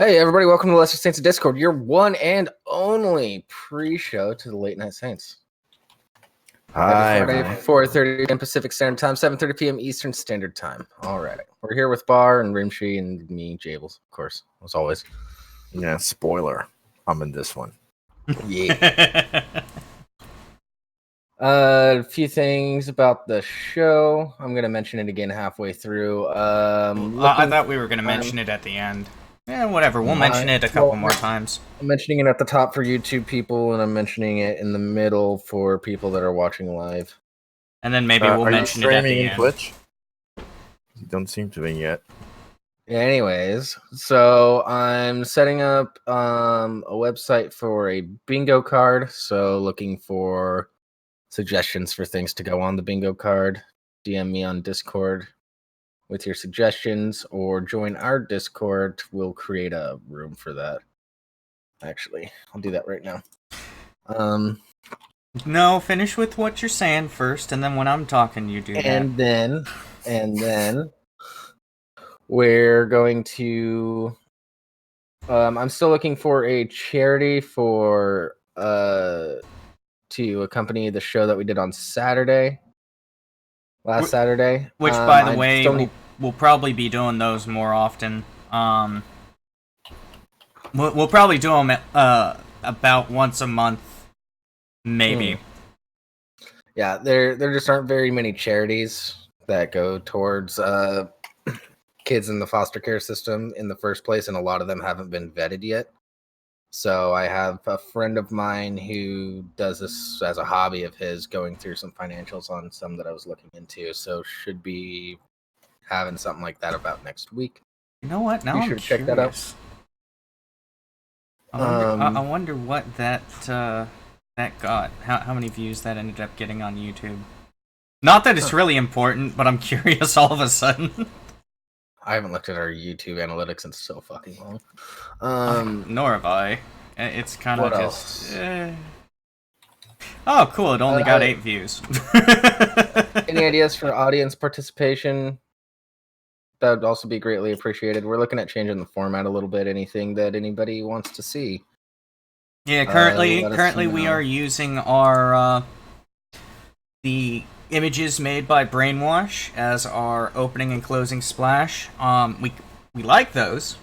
Hey everybody, welcome to Lesser Saints of Discord, your one and only pre-show to the Late Night Saints. Hi, Friday, 4:30 p.m. Pacific Standard Time, 7:30 p.m. Eastern Standard Time. All right, we're here with Bar and Rimshee and me, Jables, of course, as always. Yeah, spoiler. I'm in this one. Yeah. A few things about the show. I'm gonna mention it again halfway through. I thought we were gonna mention it at the end. Yeah, whatever. We'll mention it a couple more times. I'm mentioning it at the top for YouTube people, and I'm mentioning it in the middle for people that are watching live. And then maybe we'll mention it at the end. Twitch? You don't seem to be yet. Anyways, so I'm setting up a website for a bingo card. So looking for suggestions for things to go on the bingo card. DM me on Discord with your suggestions, or join our Discord. We'll create a room for that. Actually, I'll do that right now. No, finish with what you're saying first, and then when I'm talking, you do and that. And then we're going to. I'm still looking for a charity for to accompany the show that we did on Saturday. Last Saturday. Which, by the way, we'll probably be doing those more often. We'll probably do them about once a month, maybe. Yeah, there just aren't very many charities that go towards kids in the foster care system in the first place, and a lot of them haven't been vetted yet. So I have a friend of mine who does this as a hobby of his, going through some financials on some that I was looking into. So should be having something like that about next week. You know what? Now I'm curious. Check that out. I wonder what that got. How many views that ended up getting on YouTube. Not that it's really important, but I'm curious all of a sudden. I haven't looked at our YouTube analytics in so fucking long. Nor have I. It's kind of just... Oh, cool. It only got 8 views. Any ideas for audience participation? That would also be greatly appreciated. We're looking at changing the format a little bit. Anything that anybody wants to see. Yeah, currently we are using our the images made by Brainwash as our opening and closing splash. We like those.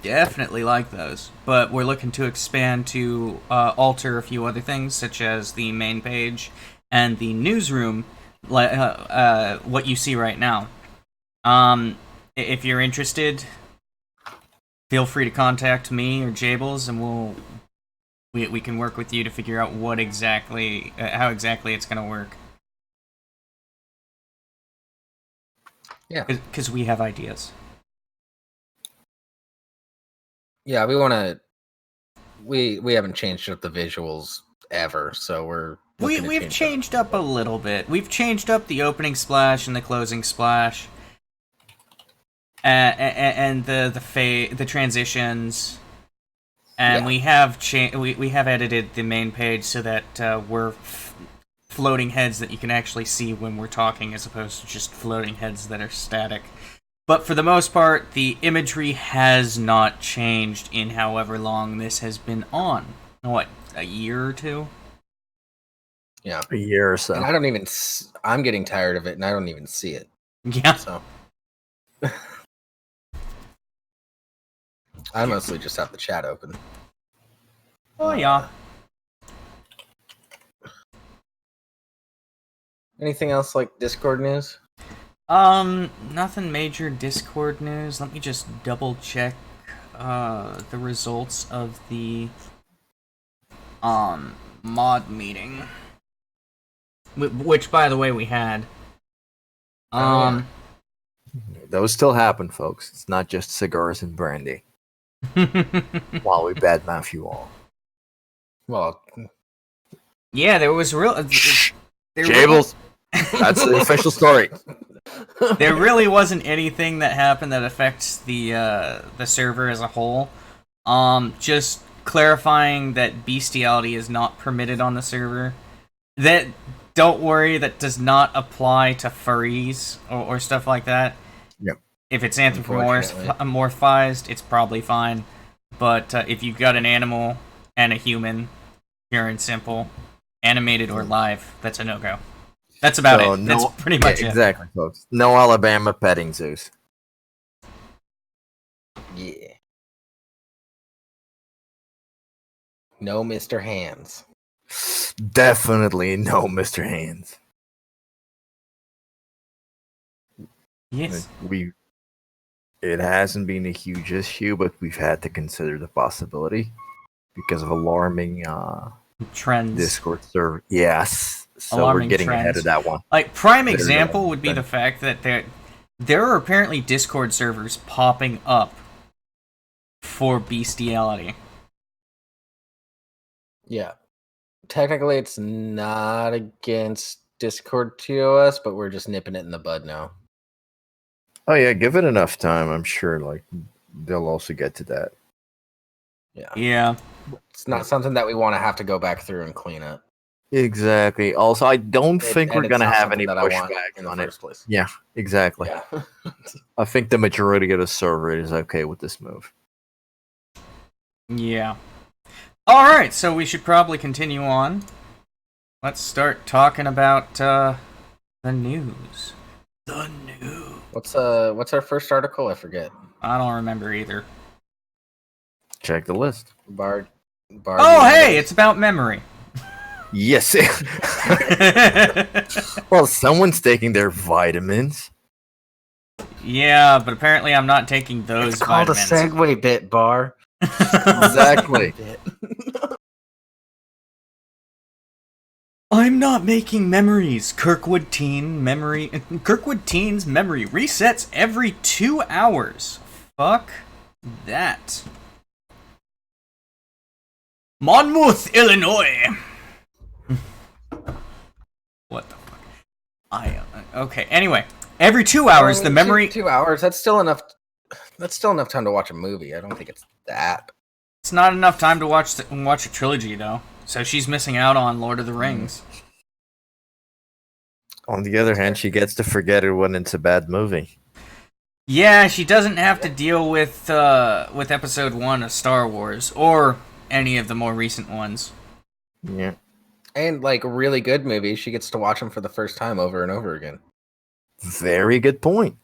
Definitely like those. But we're looking to expand to alter a few other things, such as the main page and the newsroom, what you see right now. If you're interested, feel free to contact me or Jables, and we can work with you to figure out what exactly, how exactly it's going to work. Yeah, because we have ideas. Yeah, we want to. We haven't changed up the visuals ever, so we've changed up a little bit. We've changed up the opening splash and the closing splash, and the transitions, and we have we have edited the main page so that we're floating heads that you can actually see when we're talking, as opposed to just floating heads that are static. But for the most part, the imagery has not changed in however long this has been on. What, a year or two? Yeah, a year or so. And I'm getting tired of it, and I don't even see it. Yeah. So I mostly just have the chat open. Oh yeah. Anything else like Discord news? Nothing major Discord news. Let me just double check the results of the mod meeting, which, by the way, we had. Those still happen, folks. It's not just cigars and brandy. While we badmouth you all. Well, yeah, there was real. Jables. That's the official story. There really wasn't anything that happened that affects the server as a whole. Just clarifying that bestiality is not permitted on the server. That, don't worry, that does not apply to furries or stuff like that. Yep. If it's anthropomorphized, it's probably fine. But if you've got an animal and a human, pure and simple, animated or live, that's a no-go. That's about it. That's pretty much it. Exactly, folks. No Alabama petting zoos. Yeah. No Mr. Hands. Definitely no Mr. Hands. Yes. It hasn't been a huge issue, but we've had to consider the possibility because of alarming trends. Discord server. Yes. So alarming we're getting trends. ahead of that one. Like, prime example would be the fact that there are apparently Discord servers popping up for bestiality. Yeah. Technically, it's not against Discord TOS, but we're just nipping it in the bud now. Oh yeah, give it enough time. I'm sure like they'll also get to that. Yeah. It's not something that we want to have to go back through and clean up. Exactly. Also, I don't think we're going to have any pushback on it. Place. Yeah, exactly. Yeah. I think the majority of the server is okay with this move. Yeah. All right, so we should probably continue on. Let's start talking about the news. The news. What's our first article? I forget. I don't remember either. Check the list. Bard. Oh, hey, it's about memory. Yes. Well, someone's taking their vitamins. Yeah, but apparently I'm not taking those it's called vitamins. A segue bit, Bar. Exactly. I'm not making memories. Kirkwood Teens memory resets every 2 hours. Fuck that. Monmouth, Illinois. What the fuck? Okay. Anyway, every 2 hours the memory. 2 hours. That's still enough. That's still enough time to watch a movie. I don't think it's that. It's not enough time to watch a trilogy though. So she's missing out on Lord of the Rings. On the other hand, she gets to forget it when it's a bad movie. Yeah, she doesn't have to deal with episode 1 of Star Wars or any of the more recent ones. Yeah. And like really good movies, she gets to watch them for the first time over and over again. Very good point.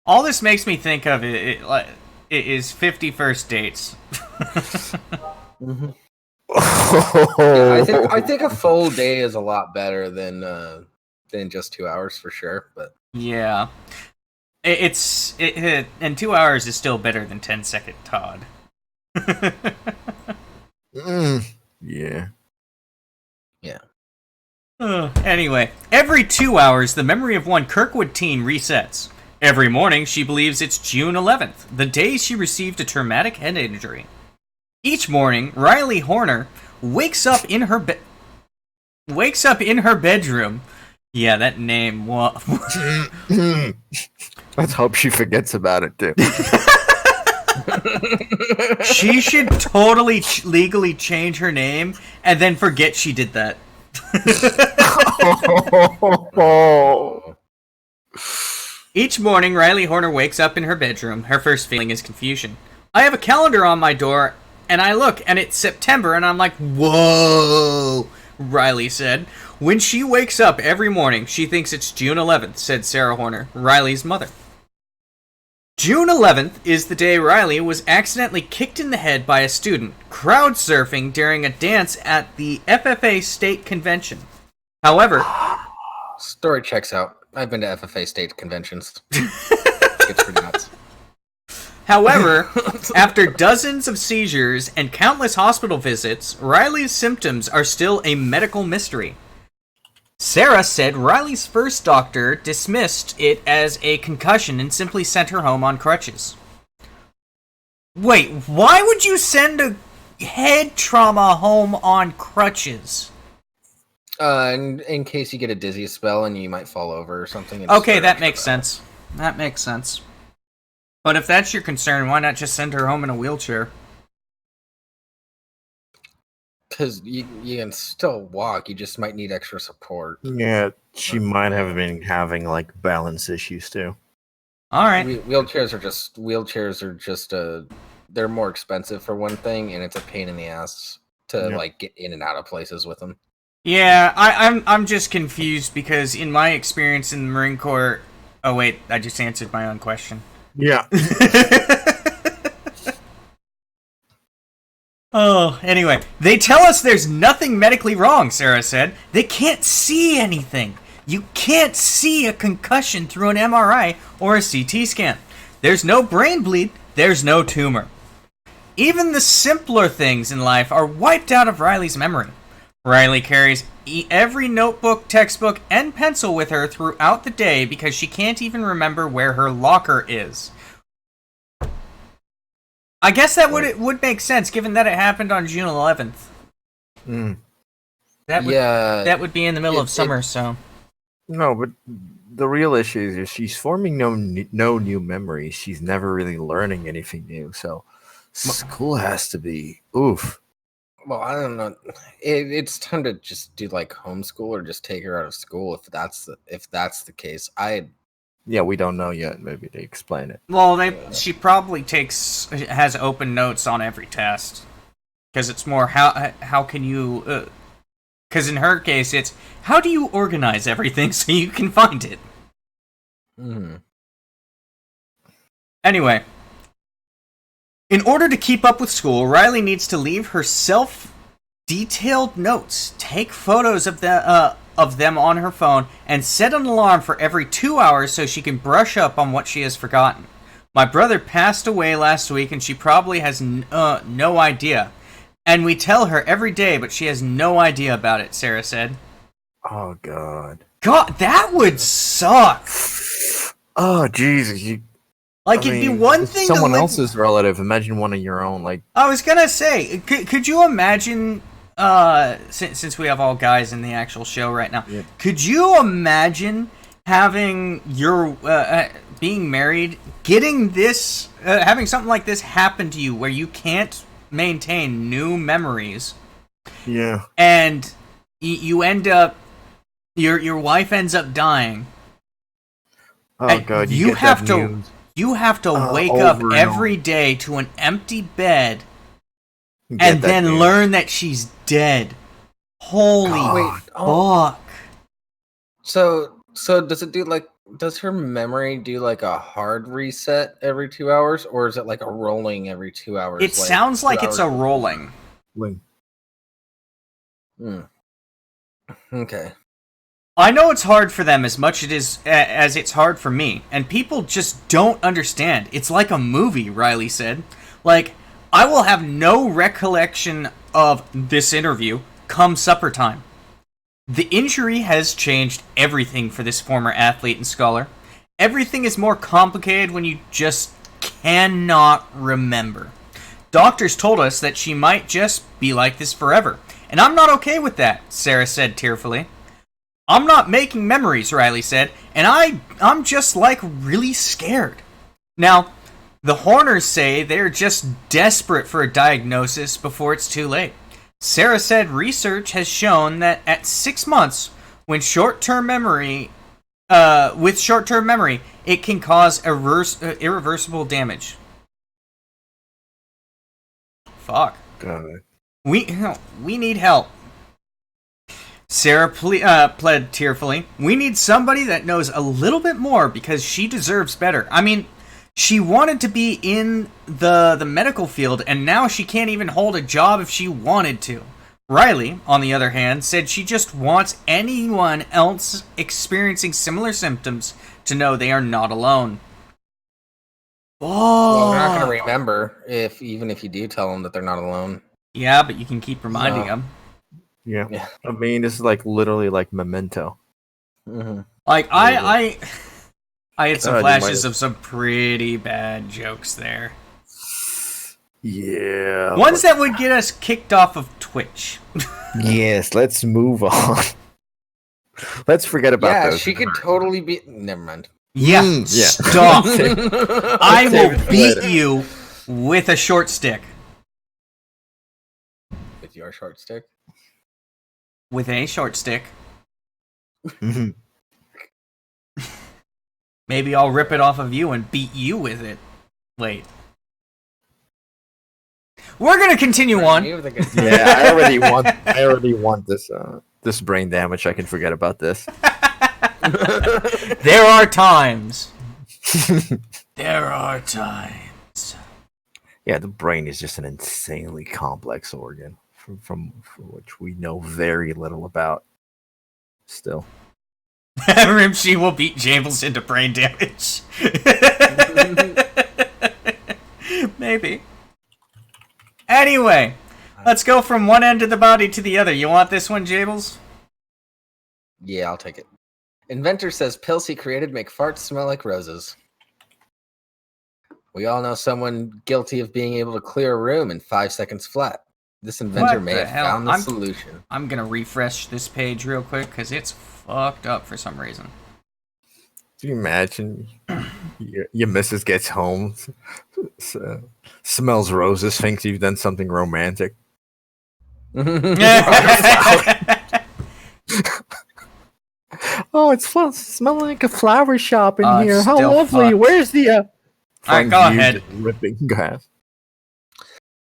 All this makes me think of it is 50 First Dates. Mm-hmm. Yeah, I think a full day is a lot better than just 2 hours for sure. But yeah, and 2 hours is still better than 10-second Todd. Yeah. Anyway, every 2 hours, the memory of one Kirkwood teen resets. Every morning, she believes it's June 11th, the day she received a traumatic head injury. Each morning, Riley Horner wakes up in her bedroom. Yeah, that name. Let's hope she forgets about it too. She should totally legally change her name and then forget she did that. Each morning, Riley Horner wakes up in her bedroom. Her first feeling is confusion. I have a calendar on my door, and I look, and it's September, and I'm like, whoa, Riley said. When she wakes up every morning, she thinks it's June 11th, said Sarah Horner, Riley's mother. June 11th is the day Riley was accidentally kicked in the head by a student crowd surfing during a dance at the FFA state convention. However, story checks out. I've been to FFA state conventions. It's pretty nuts. However, after dozens of seizures and countless hospital visits, Riley's symptoms are still a medical mystery. Sarah said Riley's first doctor dismissed it as a concussion and simply sent her home on crutches. Wait, why would you send a head trauma home on crutches? In case you get a dizzy spell and you might fall over or something. Okay, that makes sense. That makes sense. But if that's your concern, why not just send her home in a wheelchair? Because you can still walk, you just might need extra support. Yeah, she might have been having like balance issues too. All right. Wheelchairs are just they're more expensive for one thing, and it's a pain in the ass to like get in and out of places with them. Yeah, I'm just confused because in my experience in the Marine Corps. Oh wait, I just answered my own question. Yeah. Oh, anyway, they tell us there's nothing medically wrong, Sarah said. They can't see anything. You can't see a concussion through an MRI or a CT scan. There's no brain bleed, there's no tumor. Even the simpler things in life are wiped out of Riley's memory. Riley carries every notebook, textbook, and pencil with her throughout the day because she can't even remember where her locker is. I guess that would make sense, given that it happened on June 11th. That would be in the middle of summer, so... No, but the real issue is she's forming no new memories. She's never really learning anything new, so school has to be oof. Well, I don't know. It's time to just do like homeschool or just take her out of school if that's the case. Yeah, we don't know yet. Maybe they explain it. Well, she probably has open notes on every test because it's more how can you? Because in her case, it's how do you organize everything so you can find it. Anyway, in order to keep up with school, Riley needs to leave her self-detailed notes, take photos of them on her phone, and set an alarm for every 2 hours so she can brush up on what she has forgotten. My brother passed away last week and she probably has no idea. And we tell her every day, but she has no idea about it, Sarah said. Oh, God. God, that would suck. Oh, Jesus. It'd be one thing to someone else's relative. Imagine one of your own. Like I was gonna say, could you imagine? Since we have all guys in the actual show right now, could you imagine having your being married, getting this, having something like this happen to you, where you can't maintain new memories? Yeah, and you end up, your wife ends up dying. Oh God, you have to. You have to wake up every day to an empty bed and then learn that she's dead. Holy fuck. So does it do does her memory do like a hard reset every 2 hours, or is it like a rolling every 2 hours? It sounds like it's a rolling. Okay. I know it's hard for them as much as it's hard for me, and people just don't understand. It's like a movie, Riley said. Like, I will have no recollection of this interview come supper time. The injury has changed everything for this former athlete and scholar. Everything is more complicated when you just cannot remember. Doctors told us that she might just be like this forever, and I'm not okay with that, Sarah said tearfully. I'm not making memories, Riley said, and I'm just really scared. Now, the Horners say they're just desperate for a diagnosis before it's too late. Sarah said research has shown that at 6 months, with short-term memory, it can cause irreversible damage. Fuck. God. We need help. Sarah pled tearfully. We need somebody that knows a little bit more because she deserves better. I mean, she wanted to be in the medical field, and now she can't even hold a job if she wanted to. Riley, on the other hand, said she just wants anyone else experiencing similar symptoms to know they are not alone. Oh, well, they're not going to remember even if you do tell them that they're not alone. Yeah, but you can keep reminding them. Yeah. I mean, this is literally like Memento. Mm-hmm. Like I had some flashes of some pretty bad jokes there. Yeah. Ones that would get us kicked off of Twitch. Yes, let's move on. Let's forget about those. Yeah, she could totally be... Never mind. Yeah, stop. I will beat you with a short stick. With your short stick? With a short stick. Maybe I'll rip it off of you and beat you with it. Wait. We're gonna continue on. Yeah, I already want this brain damage. I can forget about this. There are times. There are times. Yeah, the brain is just an insanely complex organ from which we know very little about. Still, Rimshee will beat Jables into brain damage. Maybe. Anyway, let's go from one end of the body to the other. You want this one, Jables? Yeah, I'll take it. Inventor says pills he created make farts smell like roses. We all know someone guilty of being able to clear a room in 5 seconds flat. This inventor may have found the solution. I'm going to refresh this page real quick because it's fucked up for some reason. Do you imagine your missus gets home, smells roses, thinks you've done something romantic? Oh, it's smelling like a flower shop in here. How lovely. Fucked. Where's the... All right, go ahead. Ripping grass.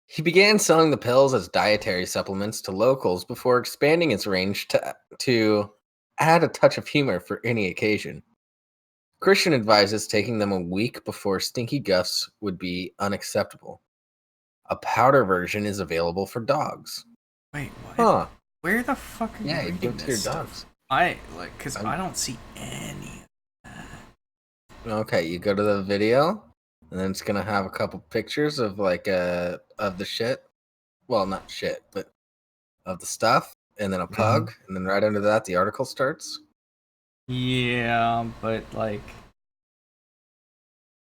He began selling the pills as dietary supplements to locals before expanding its range to add a touch of humor for any occasion. Christian advises taking them a week before stinky gusts would be unacceptable. A powder version is available for dogs. Wait, what? Huh. Where the fuck are you reading this? Yeah, you give it to your dogs. Because I don't see any of that. Okay, you go to the video, and then it's gonna have a couple pictures of of the shit. Well, not shit, but of the stuff, and then a pug, and then right under that the article starts. Yeah, but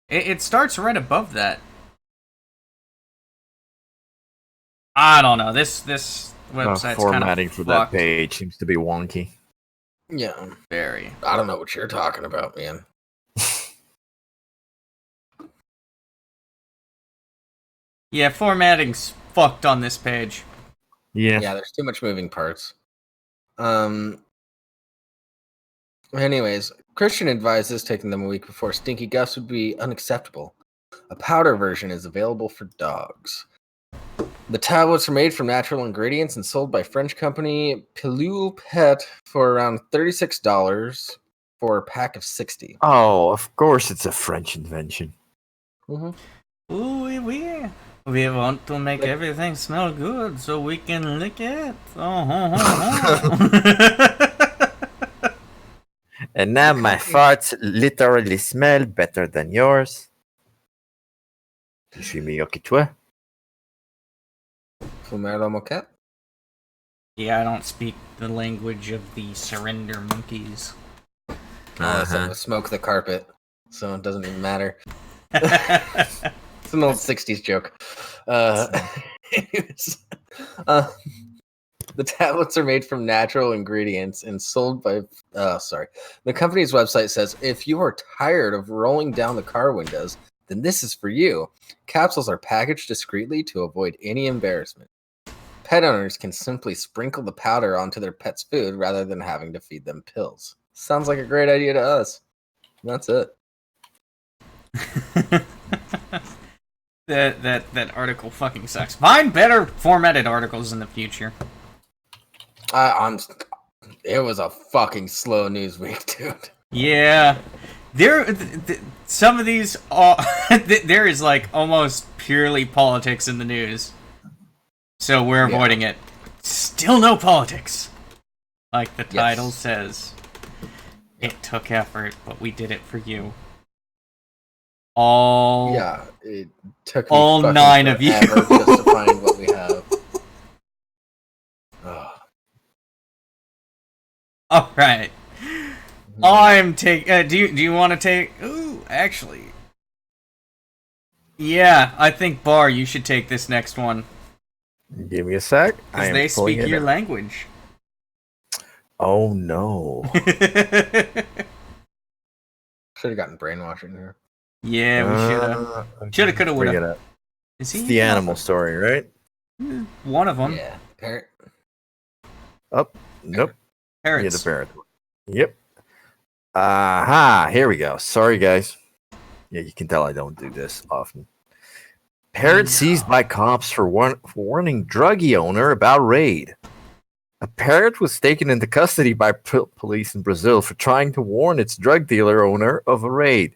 it starts right above that. I don't know. This website's formatting kind of for that page seems to be wonky. Yeah, very. I don't know what you're talking about, man. Yeah, formatting's fucked on this page. Yeah, there's too much moving parts. Anyways, Christian advises taking them a week before stinky gusts would be unacceptable. A powder version is available for dogs. The tablets are made from natural ingredients and sold by French company Pilule Pet for around $36 for a pack of 60. Oh, of course it's a French invention. Mm-hmm. Ooh, we want to make everything smell good so we can lick it. And now my farts literally smell better than yours. Je suis meilleur que toi. Yeah, I don't speak the language of the surrender monkeys. So smoke the carpet, so it doesn't even matter. It's an old 60s joke. The tablets are made from natural ingredients and sold by... The company's website says, if you are tired of rolling down the car windows, then this is for you. Capsules are packaged discreetly to avoid any embarrassment. Pet owners can simply sprinkle the powder onto their pet's food rather than having to feed them pills. Sounds like a great idea to us. That's it. That article fucking sucks. Find better formatted articles in the future. It was a fucking slow news week, dude. Yeah. Some of these there is almost purely politics in the news. So we're avoiding it. Still no politics. Like the title says. It took effort, but we did it for you. It took me all 9 of you just to find what we have. All right. I'm take. Do you want to take? Ooh, actually. Yeah, I think Bar, you should take this next one. Give me a sec. Because they speak your language. Oh no. Should have gotten brainwashed in here. Yeah, we should have. Shoulda, coulda, woulda. Is he? It's the animal story, right? One of them. Yeah, parrot. Oh, nope. Parrots. Yeah, the parrot. Yep. Aha, here we go. Sorry, guys. Yeah, you can tell I don't do this often. Parrot seized by cops for warning druggie owner about raid. A parrot was taken into custody by police in Brazil for trying to warn its drug dealer owner of a raid.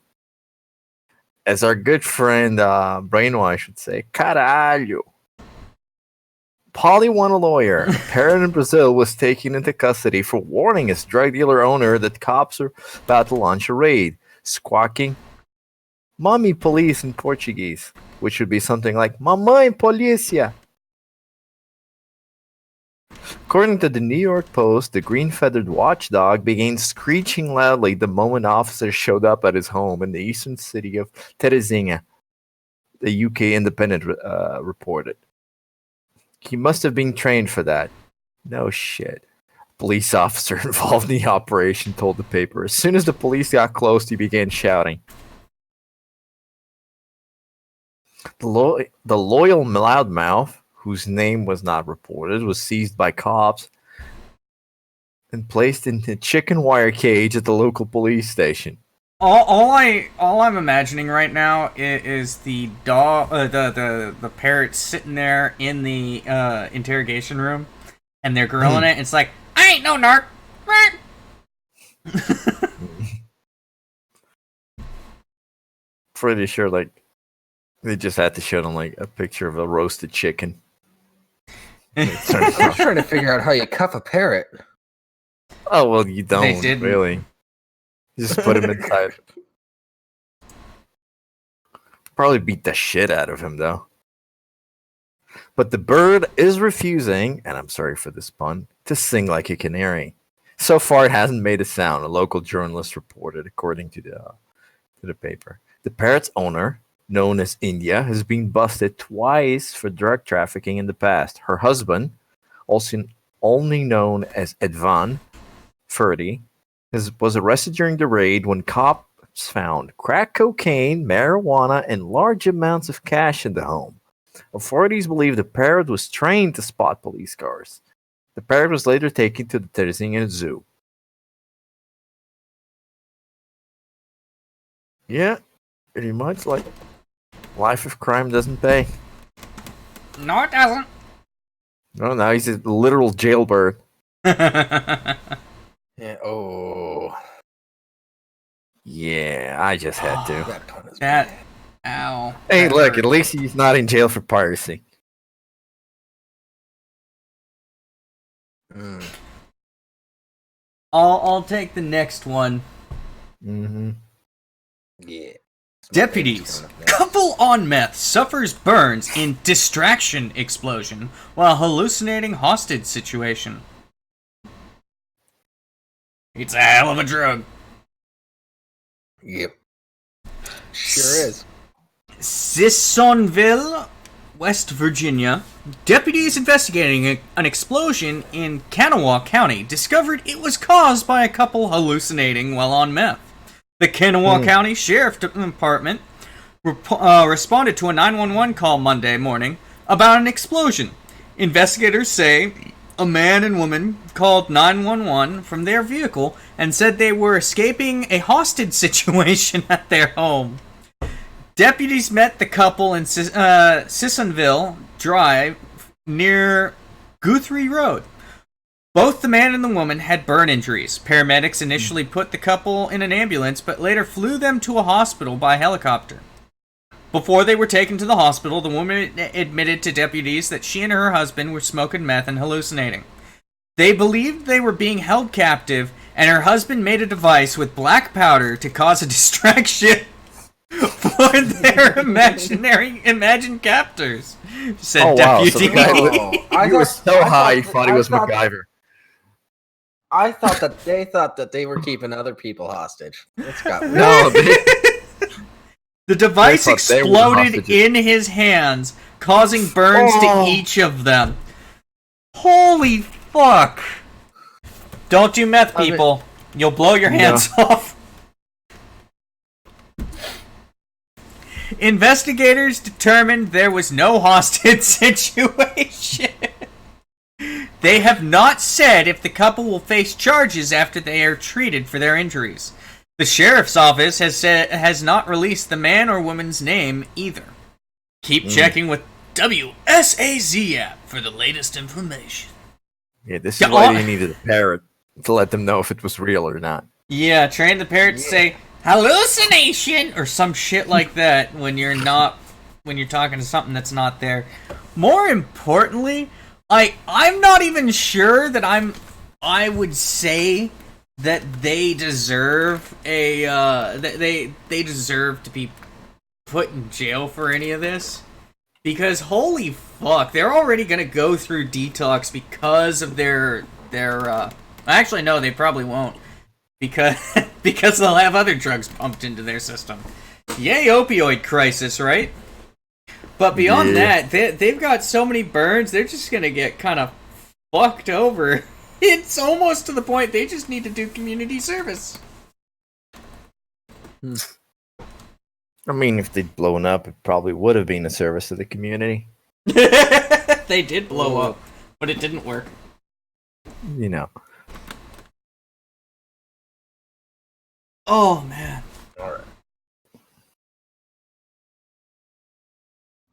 As our good friend Brainwash would say, caralho. Polly won a lawyer. A parrot in Brazil was taken into custody for warning its drug dealer owner that cops are about to launch a raid, squawking, "Mommy police" in Portuguese, which would be something like "Mamãe polícia." According to the New York Post, the green-feathered watchdog began screeching loudly the moment officers showed up at his home in the eastern city of Terezinha, the UK Independent reported. He must have been trained for that. No shit. Police officer involved in the operation told the paper. As soon as the police got close, he began shouting. The loyal loudmouth, whose name was not reported, was seized by cops and placed in a chicken wire cage at the local police station. All I'm imagining right now is the dog, the parrot sitting there in the interrogation room, and they're grilling it. It's like, I ain't no narc. Pretty sure, like, they just had to show them like a picture of a roasted chicken. I'm trying to figure out how you cuff a parrot. Oh well, you don't really. You just put him inside. Probably beat the shit out of him, though. But the bird is refusing, and I'm sorry for this pun, to sing like a canary. So far, it hasn't made a sound, a local journalist reported, according to the paper. The parrot's owner, known as India, has been busted twice for drug trafficking in the past. Her husband, also only known as Edvan, 30, was arrested during the raid when cops found crack cocaine, marijuana, and large amounts of cash in the home. Authorities believe the parrot was trained to spot police cars. The parrot was later taken to the Terezinha Zoo. Yeah, pretty much like life of crime doesn't pay. No, it doesn't. No, now he's a literal jailbird. Yeah. Oh. Yeah, I just had to. Ow. Hey, look, at least he's not in jail for piracy. I'll take the next one. Mm-hmm. Yeah. Deputies. Couple on meth suffers burns in distraction explosion while hallucinating hostage situation. It's a hell of a drug. Yep. Sure is. Sissonville, West Virginia. Deputies investigating an explosion in Kanawha County discovered it was caused by a couple hallucinating while on meth. The Kanawha County Sheriff Department responded to a 911 call Monday morning about an explosion. Investigators say a man and woman called 911 from their vehicle and said they were escaping a hostage situation at their home. Deputies met the couple in Sissonville Drive near Guthrie Road. Both the man and the woman had burn injuries. Paramedics initially put the couple in an ambulance, but later flew them to a hospital by helicopter. Before they were taken to the hospital, the woman admitted to deputies that she and her husband were smoking meth and hallucinating. They believed they were being held captive, and her husband made a device with black powder to cause a distraction for their imagined captors, said deputy. So he was so high he thought he was MacGyver. I thought that they thought that they were keeping other people hostage. It's got No, the device exploded in his hands, causing burns to each of them. Holy fuck! Don't do meth, people. You'll blow your hands off. Investigators determined there was no hostage situation. They have not said if the couple will face charges after they are treated for their injuries. The sheriff's office has not released the man or woman's name either. Keep checking with WSAZ app for the latest information. Yeah, this is why you needed a parrot to let them know if it was real or not. Yeah, train the parrot to say hallucination or some shit like that when you're talking to something that's not there. More importantly, I'm not even sure that I would say that they deserve they deserve to be put in jail for any of this. Because holy fuck, they're already gonna go through detox because of their actually no, they probably won't. Because they'll have other drugs pumped into their system. Yay, opioid crisis, right? But beyond that, they've got so many burns, they're just gonna get kind of fucked over. It's almost to the point they just need to do community service. I mean, if they'd blown up, it probably would have been a service to the community. They did blow up, but it didn't work. You know. Oh, man. All right.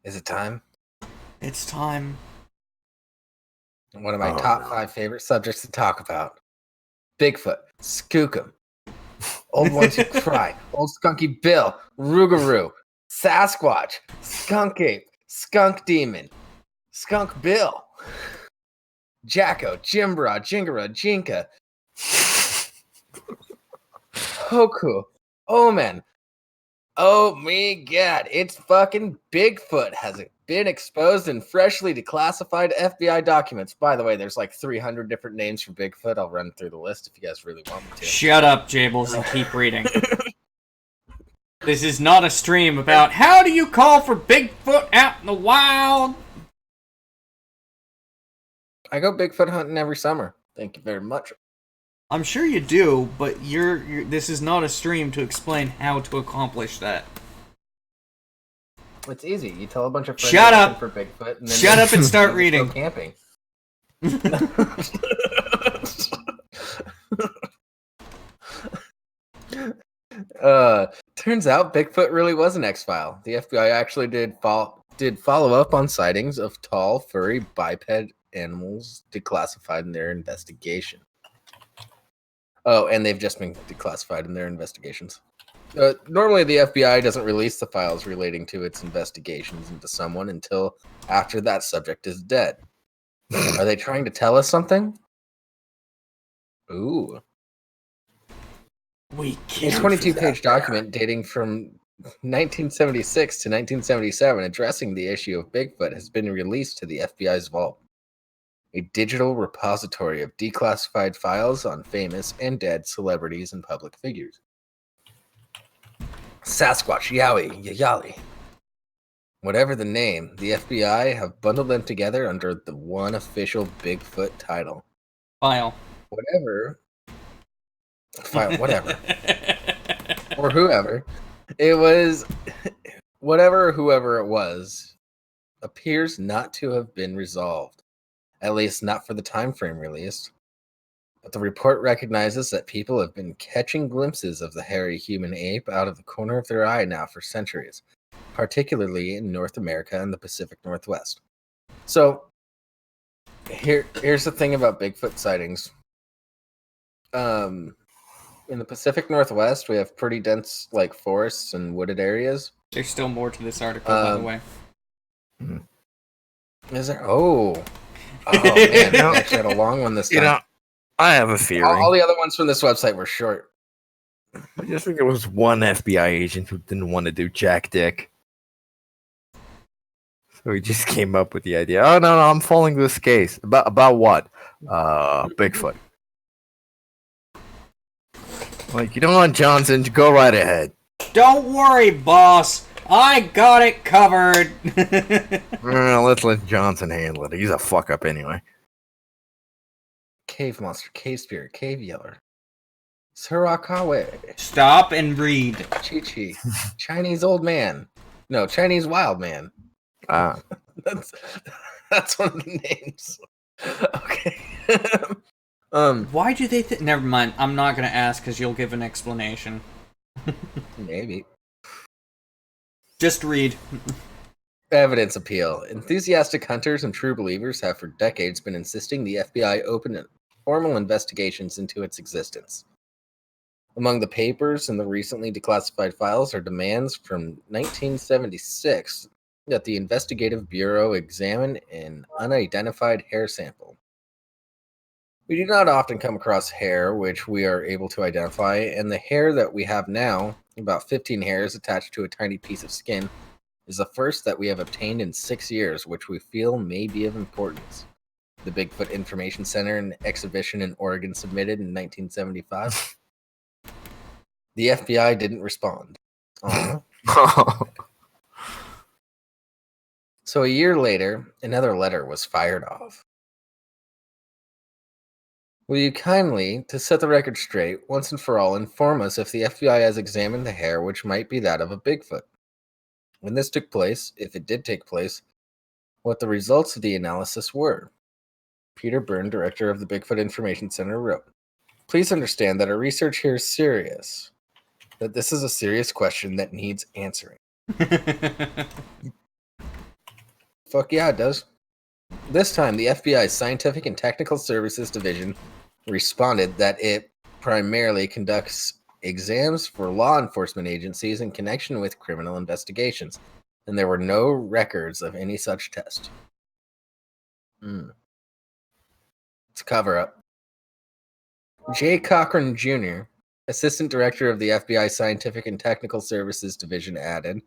Is it time? It's time. One of my top 5 favorite subjects to talk about. Bigfoot, Skookum, Old Ones Who Cry, Old Skunky Bill, Rougarou, Sasquatch, Skunk Ape, Skunk Demon, Skunk Bill, Jacko, Jimbra, Jingara, Jinka, Hoku, Omen. Oh my god, it's fucking Bigfoot has been exposed in freshly declassified FBI documents. By the way, there's like 300 different names for Bigfoot. I'll run through the list if you guys really want me to. Shut up, Jables, and keep reading. This is not a stream about how do you call for Bigfoot out in the wild. I go Bigfoot hunting every summer. Thank you very much. I'm sure you do, but this is not a stream to explain how to accomplish that. It's easy. You tell a bunch of friends Shut up for Bigfoot, and then shut up and start reading. Go camping. Turns out Bigfoot really was an X-File. The FBI actually did follow up on sightings of tall, furry biped animals declassified in their investigation. Oh, and they've just been declassified in their investigations. Normally, the FBI doesn't release the files relating to its investigations into someone until after that subject is dead. Are they trying to tell us something? Ooh. We A can't 22-page document dating from 1976 to 1977 addressing the issue of Bigfoot has been released to the FBI's vault. A digital repository of declassified files on famous and dead celebrities and public figures. Sasquatch, Yowie, Yayali. Whatever the name, the FBI have bundled them together under the one official Bigfoot title. File. Whatever. Or whoever. It was... Whatever or whoever it was appears not to have been resolved. At least not for the time frame released. But the report recognizes that people have been catching glimpses of the hairy human ape out of the corner of their eye now for centuries, particularly in North America and the Pacific Northwest. So, here's the thing about Bigfoot sightings. In the Pacific Northwest, we have pretty dense forests and wooded areas. There's still more to this article, by the way. Is there? Oh man, I actually had a long one this time. I have a theory. All the other ones from this website were short. I just think it was one FBI agent who didn't want to do jack dick. So he just came up with the idea. Oh, no, I'm following this case. About what? Bigfoot. You don't want Johnson, go right ahead. Don't worry, boss. I got it covered. Let's let Johnson handle it. He's a fuck up anyway. Cave monster, cave spirit, cave yeller. Surakawe. Stop and read. Chi-Chi. Chinese old man. No, Chinese wild man. That's one of the names. Okay. Why do they never mind. I'm not going to ask because you'll give an explanation. Maybe. Just read. Evidence appeal. Enthusiastic hunters and true believers have for decades been insisting the FBI open formal investigations into its existence. Among the papers in the recently declassified files are demands from 1976 that the Investigative Bureau examine an unidentified hair sample. We do not often come across hair which we are able to identify, and the hair that we have now, about 15 hairs attached to a tiny piece of skin, is the first that we have obtained in 6 years, which we feel may be of importance. The Bigfoot Information Center and exhibition in Oregon submitted in 1975. The FBI didn't respond. So a year later, another letter was fired off. Will you kindly, to set the record straight, once and for all, inform us if the FBI has examined the hair which might be that of a Bigfoot? When this took place, if it did take place, what the results of the analysis were? Peter Byrne, director of the Bigfoot Information Center, wrote, "Please understand that our research here is serious, that this is a serious question that needs answering." Fuck yeah, it does. This time, the FBI's Scientific and Technical Services Division responded that it primarily conducts exams for law enforcement agencies in connection with criminal investigations, and there were no records of any such test. It's a cover-up. Jay Cochran Jr., Assistant Director of the FBI Scientific and Technical Services Division, added,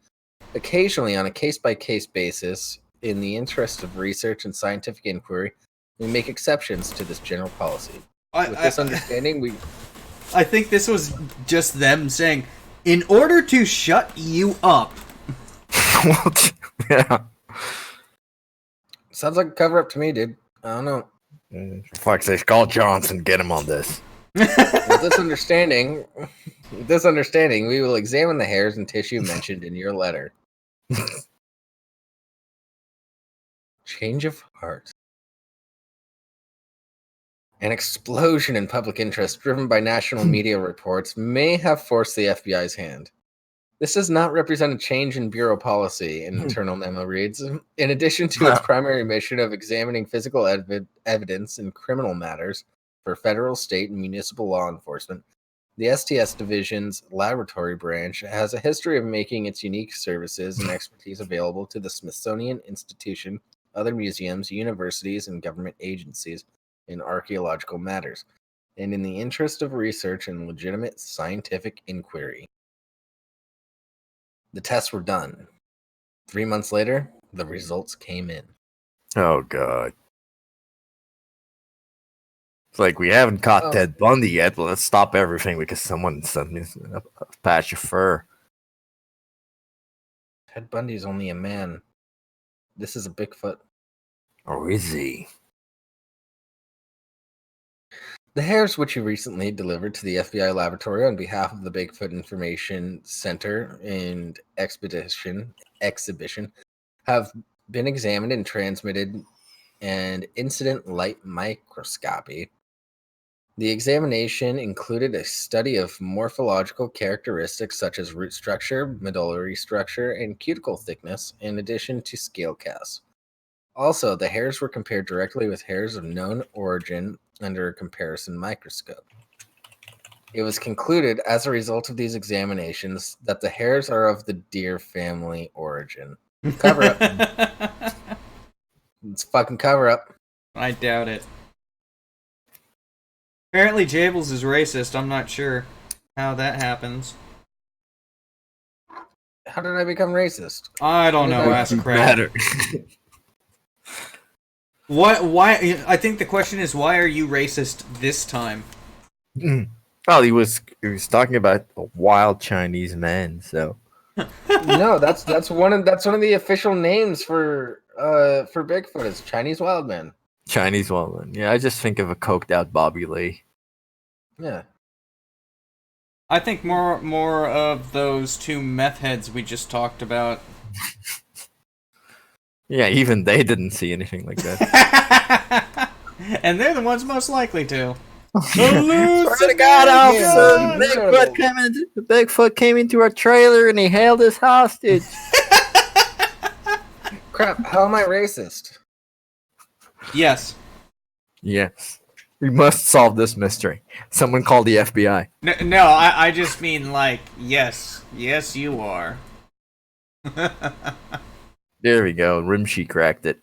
"Occasionally, on a case-by-case basis, in the interest of research and scientific inquiry, we make exceptions to this general policy. With this understanding, I think this was just them saying, in order to shut you up." Yeah. Sounds like a cover-up to me, dude. I don't know. Fuck's sake, call Johnson, get him on this. With this understanding, we will examine the hairs and tissue mentioned in your letter. Change of heart. An explosion in public interest driven by national media reports may have forced the FBI's hand. This does not represent a change in Bureau policy, an internal memo reads. In addition to its primary mission of examining physical evidence in criminal matters for federal, state, and municipal law enforcement, the STS Division's laboratory branch has a history of making its unique services and expertise available to the Smithsonian Institution, other museums, universities, and government agencies in archaeological matters, and in the interest of research and legitimate scientific inquiry. The tests were done. 3 months later, the results came in. Oh, God. It's like, we haven't caught Ted Bundy yet, but let's stop everything because someone sent me a patch of fur. Ted Bundy's only a man. This is a Bigfoot. Or is he? The hairs which he recently delivered to the FBI laboratory on behalf of the Bigfoot Information Center and exhibition have been examined and transmitted an incident light microscopy. The examination included a study of morphological characteristics such as root structure, medullary structure, and cuticle thickness, in addition to scale casts. Also, the hairs were compared directly with hairs of known origin under a comparison microscope. It was concluded as a result of these examinations that the hairs are of the deer family origin. Cover up. It's fucking cover up. I doubt it. Apparently Jables is racist. I'm not sure how that happens. How did I become racist? I don't know. Ask Craig. Why? I think the question is, why are you racist this time? Well, he was talking about a wild Chinese man, so. No, that's one of the official names for Bigfoot is Chinese wild man. Chinese wild man. Yeah, I just think of a coked out Bobby Lee. Yeah. I think more of those two meth heads we just talked about. Yeah, even they didn't see anything like that. And they're the ones most likely to. Swear to God, officer, Bigfoot came into our trailer and he held us hostage. Crap, how am I racist? Yes. Yes. We must solve this mystery. Someone call the FBI. No, I just mean, like, yes. Yes, you are. There we go. Rimshee cracked it.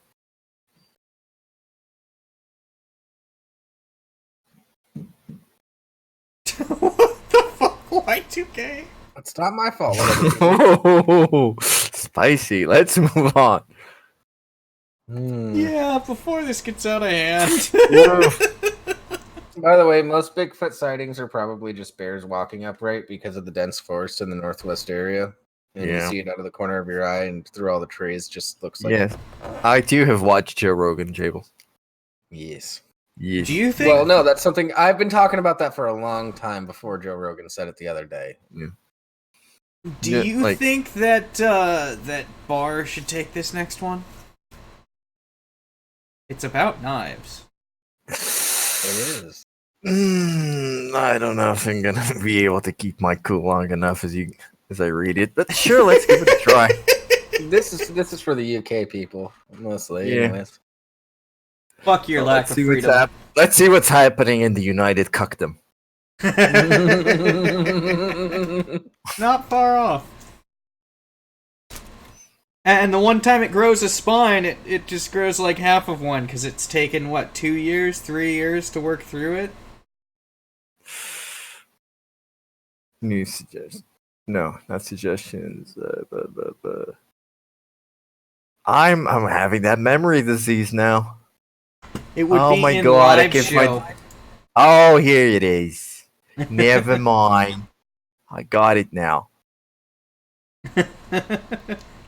What the fuck? Y2K? It's not my fault. Oh, spicy. Let's move on. Yeah, before this gets out of hand. By the way, most Bigfoot sightings are probably just bears walking upright because of the dense forest in the northwest area. And you see it out of the corner of your eye and through all the trees, just looks like... Yes. I too have watched Joe Rogan, Jable. Yes. Yes. Do you think... Well, no, that's something... I've been talking about that for a long time before Joe Rogan said it the other day. Yeah. Do you think that that Barr should take this next one? It's about knives. It is. I don't know if I'm gonna be able to keep my cool long enough as I read it, but sure, let's give it a try. This is for the UK people, mostly. Yeah. Anyways. Fuck your lack of freedom. Let's see what's happening in the United Cuckdom. Not far off. And the one time it grows a spine, it just grows like half of one, because it's taken, what, 2 years, 3 years to work through it? New suggestions. No, not suggestions. I'm having that memory disease now. It would Oh be my in god, I live can't show. find. Oh, here it is. Never mind. I got it now.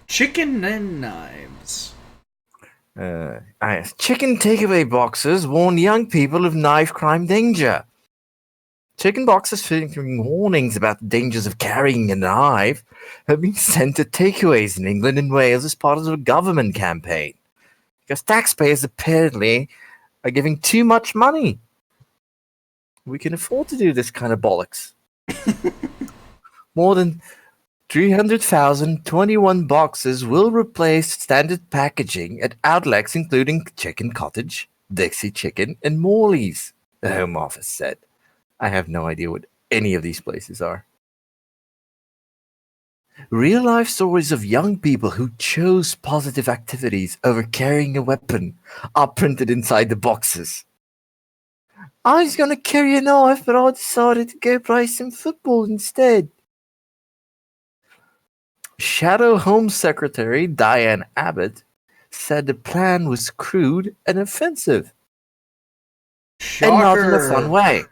Chicken and knives. Chicken takeaway boxes warn young people of knife crime danger. Chicken boxes featuring warnings about the dangers of carrying a knife have been sent to takeaways in England and Wales as part of a government campaign. Because taxpayers apparently are giving too much money. We can afford to do this kind of bollocks. More than 300,000 21 boxes will replace standard packaging at outlets including Chicken Cottage, Dixie Chicken, and Morley's, the Home Office said. I have no idea what any of these places are. Real-life stories of young people who chose positive activities over carrying a weapon are printed inside the boxes. I was going to carry a knife, but I decided to go play some football instead. Shadow Home Secretary Diane Abbott said the plan was crude and offensive. Shocker. And not in a fun way.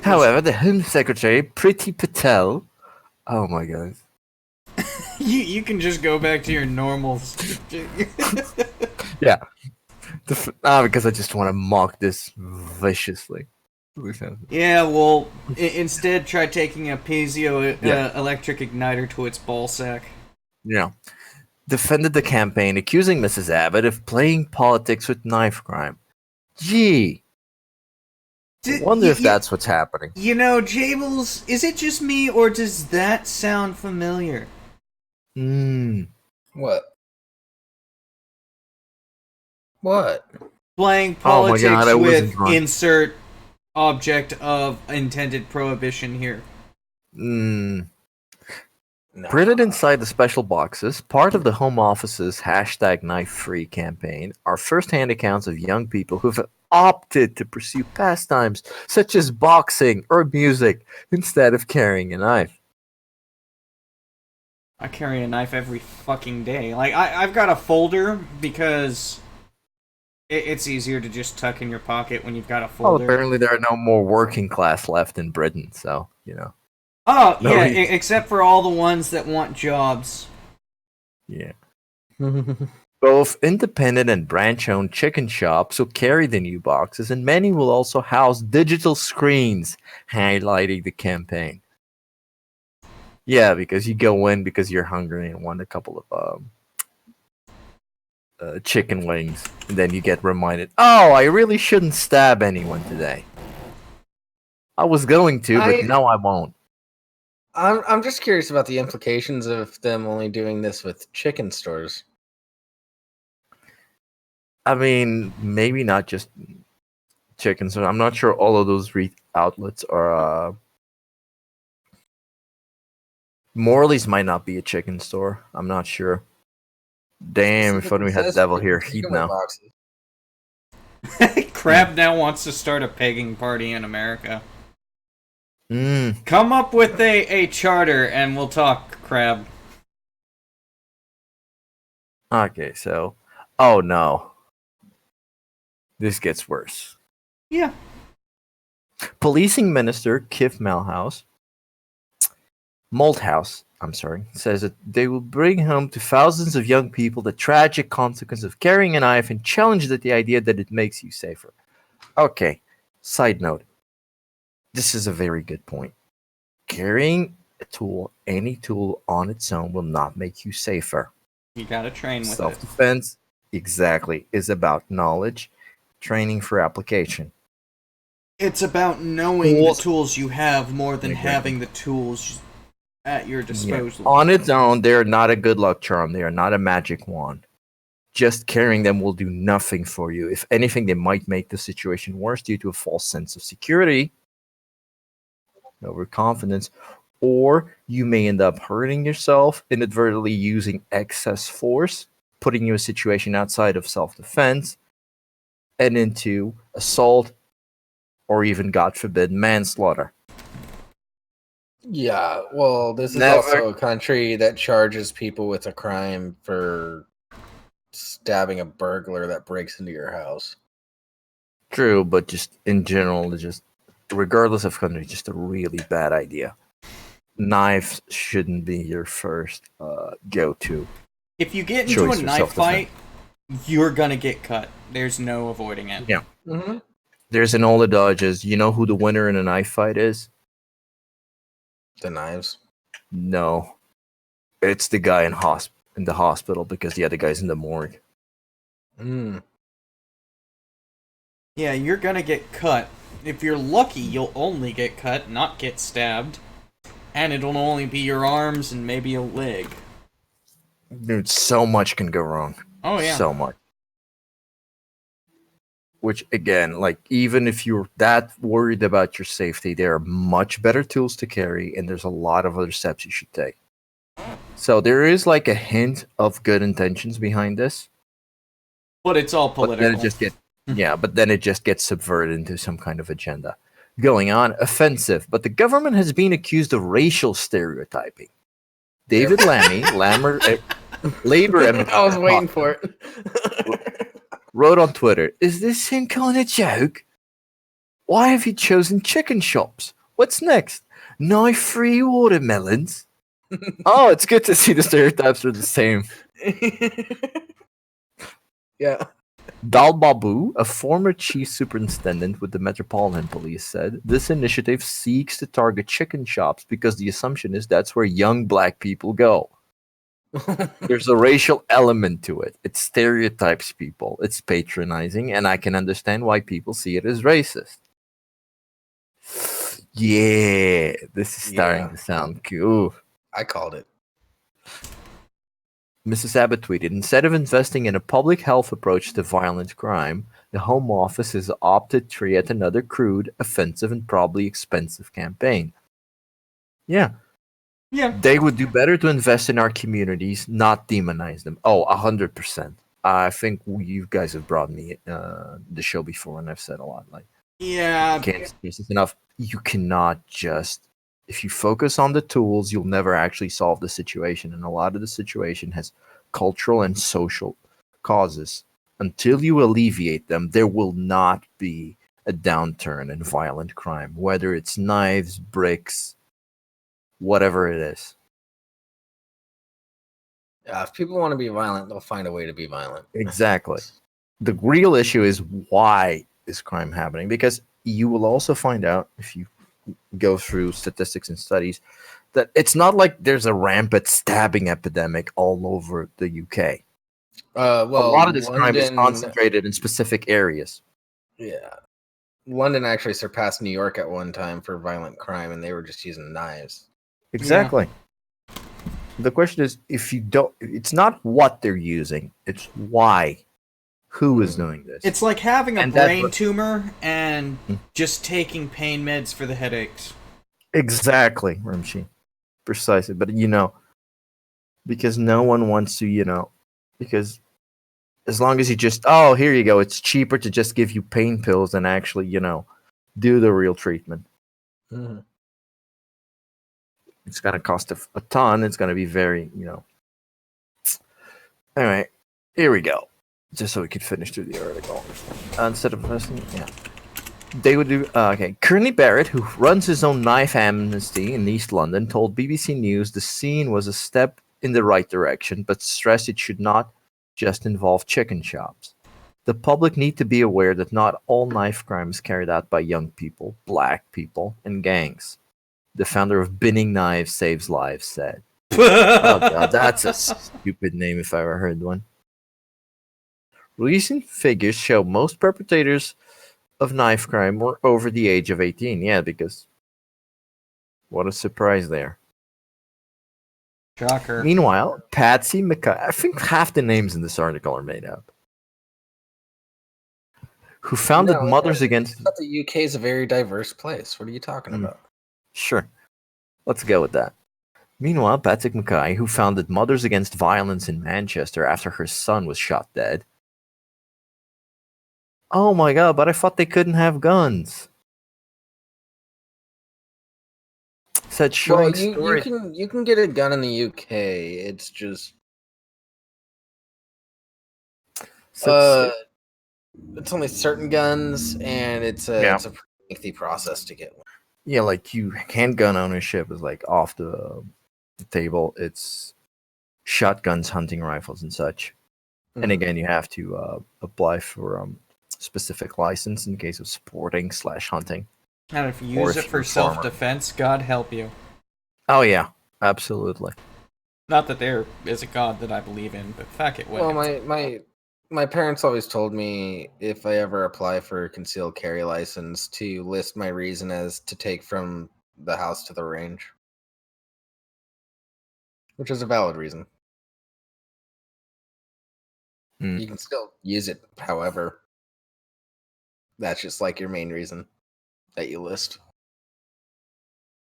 However, the Home Secretary, Priti Patel... Oh my god. You can just go back to your normal... Yeah. Because I just want to mock this viciously. Yeah, well, instead try taking a piezo electric igniter to its ball sack. Yeah. Defended the campaign, accusing Mrs. Abbott of playing politics with knife crime. Gee. I wonder if that's what's happening. You know, Jables, is it just me, or does that sound familiar? What? What? Playing politics with drunk. insert object of intended prohibition here. No. Printed inside the special boxes, part of the Home Office's #KnifeFree campaign, are first-hand accounts of young people who've opted to pursue pastimes such as boxing or music instead of carrying a knife. I carry a knife every fucking day. Like, I've got a folder because it's easier to just tuck in your pocket when you've got a folder. Well, apparently there are no more working class left in Britain, so, you know. Oh, yeah, except for all the ones that want jobs. Yeah. Both independent and branch-owned chicken shops will carry the new boxes, and many will also house digital screens highlighting the campaign. Yeah, because you go in because you're hungry and want a couple of chicken wings, and then you get reminded, oh, I really shouldn't stab anyone today. I was going to, but now I won't. I'm just curious about the implications of them only doing this with chicken stores. I mean, maybe not just chicken stores. I'm not sure all of those outlets are. Morley's might not be a chicken store. I'm not sure. Damn, if only we had Devil here, he'd know. Crab now wants to start a pegging party in America. Mm. Come up with a charter and we'll talk, Crab. Okay, so... Oh, no. This gets worse. Yeah. Policing Minister Kif Malthouse, says that they will bring home to thousands of young people the tragic consequence of carrying a knife and challenge the idea that it makes you safer. Okay, side note. This is a very good point. Carrying a tool, any tool on its own, will not make you safer. You gotta train with Self-defense, exactly, is about knowledge, training for application. It's about knowing the tools you have more than having the tools at your disposal. Yeah. On its own, they're not a good luck charm. They are not a magic wand. Just carrying them will do nothing for you. If anything, they might make the situation worse due to a false sense of security, overconfidence, or you may end up hurting yourself, inadvertently using excess force, putting you in a situation outside of self-defense, and into assault, or even, God forbid, manslaughter. Yeah, well, this is also a country that charges people with a crime for stabbing a burglar that breaks into your house. True, but just in general, just regardless of country, just a really bad idea. Knives shouldn't be your first go-to. If you get into a knife fight, you're gonna get cut. There's no avoiding it. Yeah. Mm-hmm. There's an old adage: you know who the winner in a knife fight is? The knives? No. It's the guy in the hospital, because the other guy's in the morgue. Mm. Yeah, you're gonna get cut. If you're lucky, you'll only get cut, not get stabbed. And it'll only be your arms and maybe a leg. Dude, so much can go wrong. Oh, yeah. So much. Which, again, like, even if you're that worried about your safety, there are much better tools to carry, and there's a lot of other steps you should take. So there is, like, a hint of good intentions behind this. But it's all political. But then it just gets subverted into some kind of agenda. Going on, offensive, but the government has been accused of racial stereotyping. David Labor... I was waiting for it. Wrote on Twitter, "Is this some kind of joke? Why have you chosen chicken shops? What's next? Knife-free watermelons?" Oh, it's good to see the stereotypes are the same. Yeah. Dal Babu, a former chief superintendent with the Metropolitan Police, said this initiative seeks to target chicken shops because the assumption is that's where young black people go. There's a racial element to it. It stereotypes people. It's patronizing, and I can understand why people see it as racist. Yeah, this is starting to sound cool. I called it. Mrs. Abbott tweeted, "Instead of investing in a public health approach to violent crime, the Home Office has opted for yet another crude, offensive, and probably expensive campaign." Yeah. They would do better to invest in our communities, not demonize them. Oh, 100%. I think you guys have brought me the show before, and I've said a lot. Like, yeah, can't stress this enough. You cannot just... If you focus on the tools, you'll never actually solve the situation. And a lot of the situation has cultural and social causes. Until you alleviate them, there will not be a downturn in violent crime, whether it's knives, bricks, whatever it is. Yeah, if people want to be violent, they'll find a way to be violent. Exactly. The real issue is, why is crime happening? Because you will also find out, if you go through statistics and studies, that it's not like there's a rampant stabbing epidemic all over the UK. A lot of this crime is concentrated in specific areas. Yeah. London actually surpassed New York at one time for violent crime, and they were just using knives. Exactly. Yeah. The question is, if you don't, it's not what they're using, it's why. Who is doing this? It's like having a brain tumor and just taking pain meds for the headaches. Exactly, Rimshee. Precisely. But, because no one wants to, because as long as you just, oh, here you go, it's cheaper to just give you pain pills than actually, do the real treatment. Mm-hmm. It's going to cost a ton. It's going to be very, Anyway, here we go. Just so we could finish through the article. Instead of listening, yeah. They would do, okay. Currently Barrett, who runs his own knife amnesty in East London, told BBC News the scene was a step in the right direction, but stressed it should not just involve chicken shops. The public need to be aware that not all knife crime is carried out by young people, black people, and gangs. The founder of Binning Knives Saves Lives said. Oh god, that's a stupid name if I ever heard one. Recent figures show most perpetrators of knife crime were over the age of 18. Yeah, because what a surprise there. Shocker. Meanwhile, Patsy McKay, I think half the names in this article are made up, who founded Mothers Against... The UK is a very diverse place. What are you talking about? Sure. Let's go with that. Meanwhile, Patsy McKay, who founded Mothers Against Violence in Manchester after her son was shot dead. Oh my god, but I thought they couldn't have guns. Said showing stories. You can get a gun in the UK. It's just it's only certain guns, and it's a pretty lengthy process to get one. Yeah, like handgun ownership is like off the table. It's shotguns, hunting rifles, and such. Mm-hmm. And again, you have to apply for specific license in case of sporting / hunting. And if you use it for self-defense, God help you. Oh yeah, absolutely. Not that there is a God that I believe in, but fuck it. Well, my parents always told me if I ever apply for a concealed carry license to list my reason as to take from the house to the range, which is a valid reason. You can still use it, however. That's just like your main reason that you list.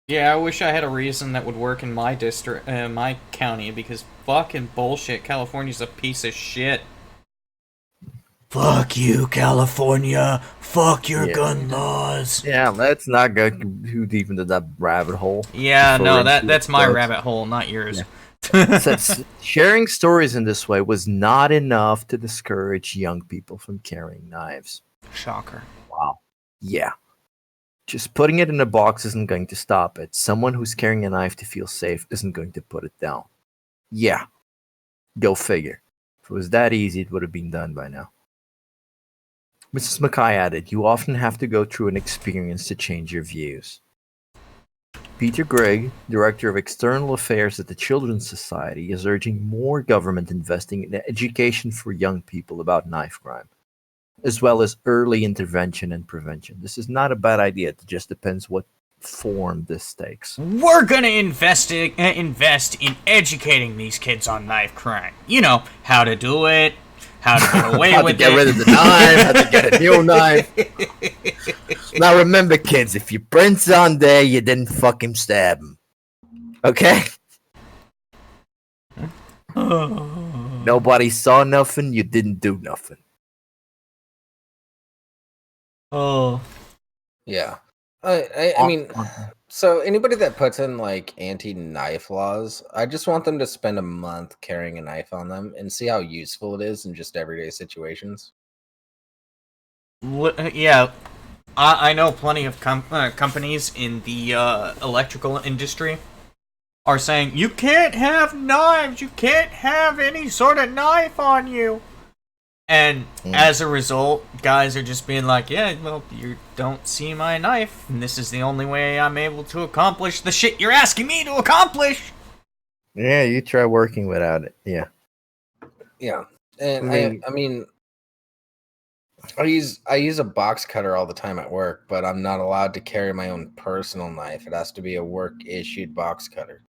Yeah, I wish I had a reason that would work in my district, my county, because fucking bullshit, California's a piece of shit. Fuck you, California. Fuck your gun laws. Yeah, let's not go too deep into that rabbit hole. Yeah, no, that's my rabbit hole, not yours. Yeah. Sharing stories in this way was not enough to discourage young people from carrying knives. Shocker. Wow. Yeah. Just putting it in a box isn't going to stop it. Someone who's carrying a knife to feel safe isn't going to put it down. Yeah. Go figure. If it was that easy, it would have been done by now. Mrs. Mackay added, you often have to go through an experience to change your views. Peter Gregg, Director of External Affairs at the Children's Society, is urging more government investing in education for young people about knife crime, as well as early intervention and prevention. This is not a bad idea. It just depends what form this takes. We're going to invest in educating these kids on knife crime. You know, how to do it, how to get away how with to get rid of the knife, how to get a new knife. Now remember, kids, if your print's on there, you didn't fucking stab him. Okay? Nobody saw nothing, you didn't do nothing. Oh. Yeah. I mean, so anybody that puts in like anti-knife laws, I just want them to spend a month carrying a knife on them and see how useful it is in just everyday situations. Yeah. I know plenty of companies in the electrical industry are saying, you can't have knives, you can't have any sort of knife on you. And as a result, guys are just being like, yeah, well, you don't see my knife, and this is the only way I'm able to accomplish the shit you're asking me to accomplish. Yeah, you try working without it. Yeah. Yeah. And I mean I use a box cutter all the time at work, but I'm not allowed to carry my own personal knife. It has to be a work issued box cutter.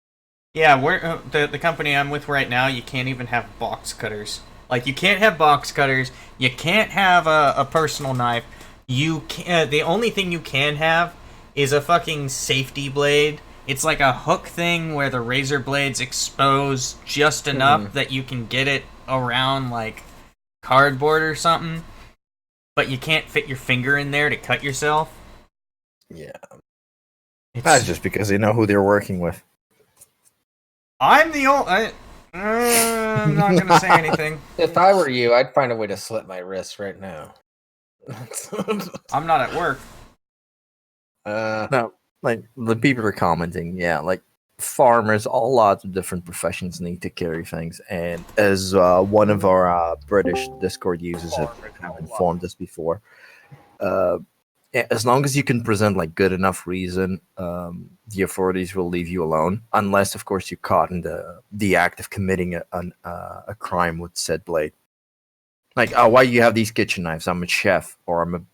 Yeah, we're the company I'm with right now. You can't even have box cutters. Like, you can't have box cutters. You can't have a personal knife. You can the only thing you can have is a fucking safety blade. It's like a hook thing where the razor blades expose just enough that you can get it around like cardboard or something, but you can't fit your finger in there to cut yourself. Yeah. That's just because they know who they're working with. I'm the old. I'm not gonna say anything. If I were you, I'd find a way to slit my wrist right now. I'm not at work. No, like the people are commenting, yeah, like farmers, all lots of different professions need to carry things. And as one of our British Discord users have informed us before, as long as you can present like good enough reason, the authorities will leave you alone, unless, of course, you're caught in the act of committing a crime with said blade. Like, oh, why do you have these kitchen knives? I'm a chef or I'm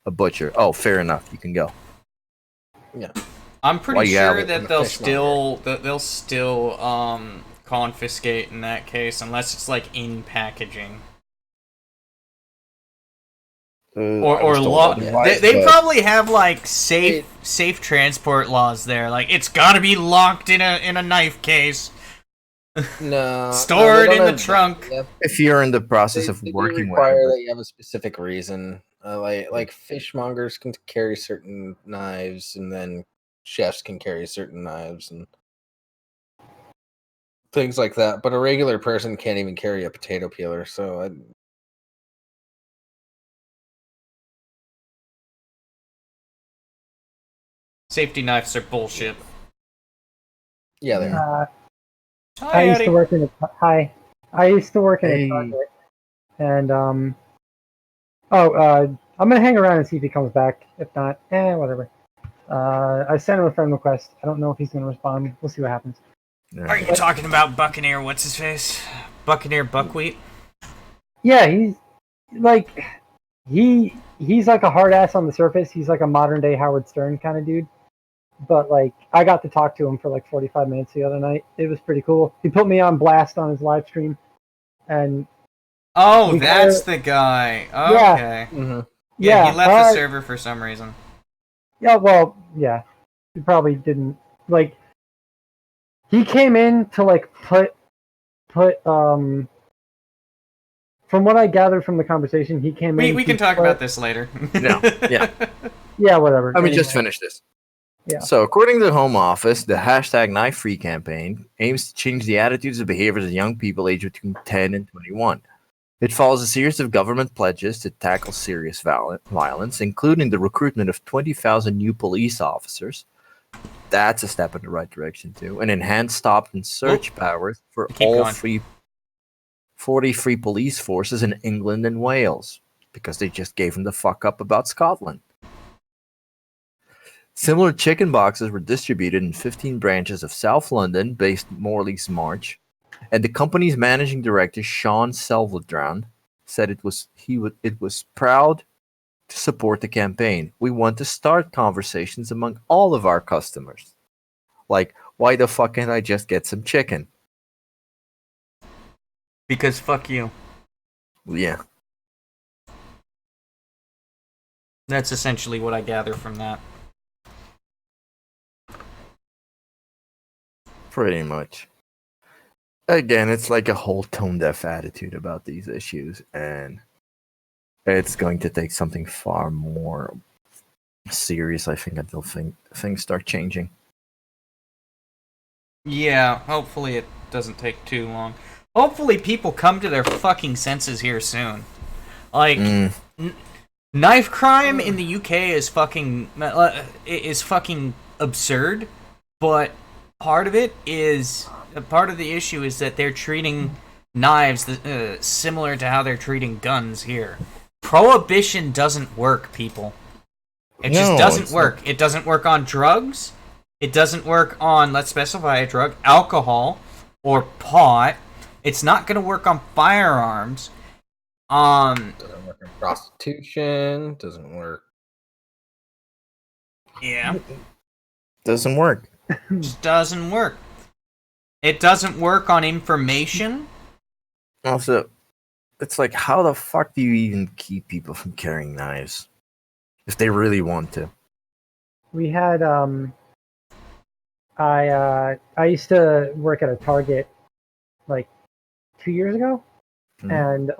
a butcher. Oh, fair enough, you can go. Yeah. I'm pretty sure that they'll still confiscate in that case, unless it's like in packaging. Or law. They probably have like safe transport laws there. Like, it's got to be locked in a knife case. No, stored in the trunk. If you're in the process of working, require that you have a specific reason. Like fishmongers can carry certain knives, and then chefs can carry certain knives and things like that. But a regular person can't even carry a potato peeler. So safety knives are bullshit. Yeah, they are. I used to work in a project, and I'm gonna hang around and see if he comes back. If not, whatever. I sent him a friend request. I don't know if he's gonna respond. We'll see what happens. Are you talking about Buccaneer? What's his face? Buccaneer Buckwheat? Yeah, he's like he's like a hard ass on the surface. He's like a modern day Howard Stern kind of dude. But like, I got to talk to him for like 45 minutes the other night. It was pretty cool. He put me on blast on his live stream, and that's the guy. Okay. Yeah, he left the server for some reason. Yeah, well, yeah, he probably didn't like. He came in to like put from what I gathered from the conversation, he came in. We can talk about this later. Yeah, whatever. Let me just finish this. Yeah. So, according to the Home Office, the hashtag Knife Free campaign aims to change the attitudes and behaviors of young people aged between 10 and 21. It follows a series of government pledges to tackle serious violence, including the recruitment of 20,000 new police all That's a step in the right direction, too. And enhanced stop and search powers for all 40 free police forces in England and Wales, because they just gave them the fuck up about Scotland. Similar chicken boxes were distributed in 15 branches of South London, based Morley's March, and the company's managing director, Sean Selvadran, said it was proud to support the campaign. We want to start conversations among all of our customers. Like, why the fuck can't I just get some chicken? Because fuck you. Yeah. That's essentially what I gather from that. Pretty much. Again, it's like a whole tone-deaf attitude about these issues, and it's going to take something far more serious, I think, until things start changing. Yeah, hopefully it doesn't take too long. Hopefully people come to their fucking senses here soon. Like, knife crime in the UK is fucking absurd, but part of the issue is that they're treating knives similar to how they're treating guns here. Prohibition doesn't work, people. It just doesn't work. It doesn't work on drugs. It doesn't work on, let's specify a drug, alcohol or pot. It's not going to work on firearms. Doesn't work in prostitution. Doesn't work. Yeah. Doesn't work. Just doesn't work. It doesn't work on information. Also, it's like, how the fuck do you even keep people from carrying knives if they really want to? We had I used to work at a Target like 2 years ago, and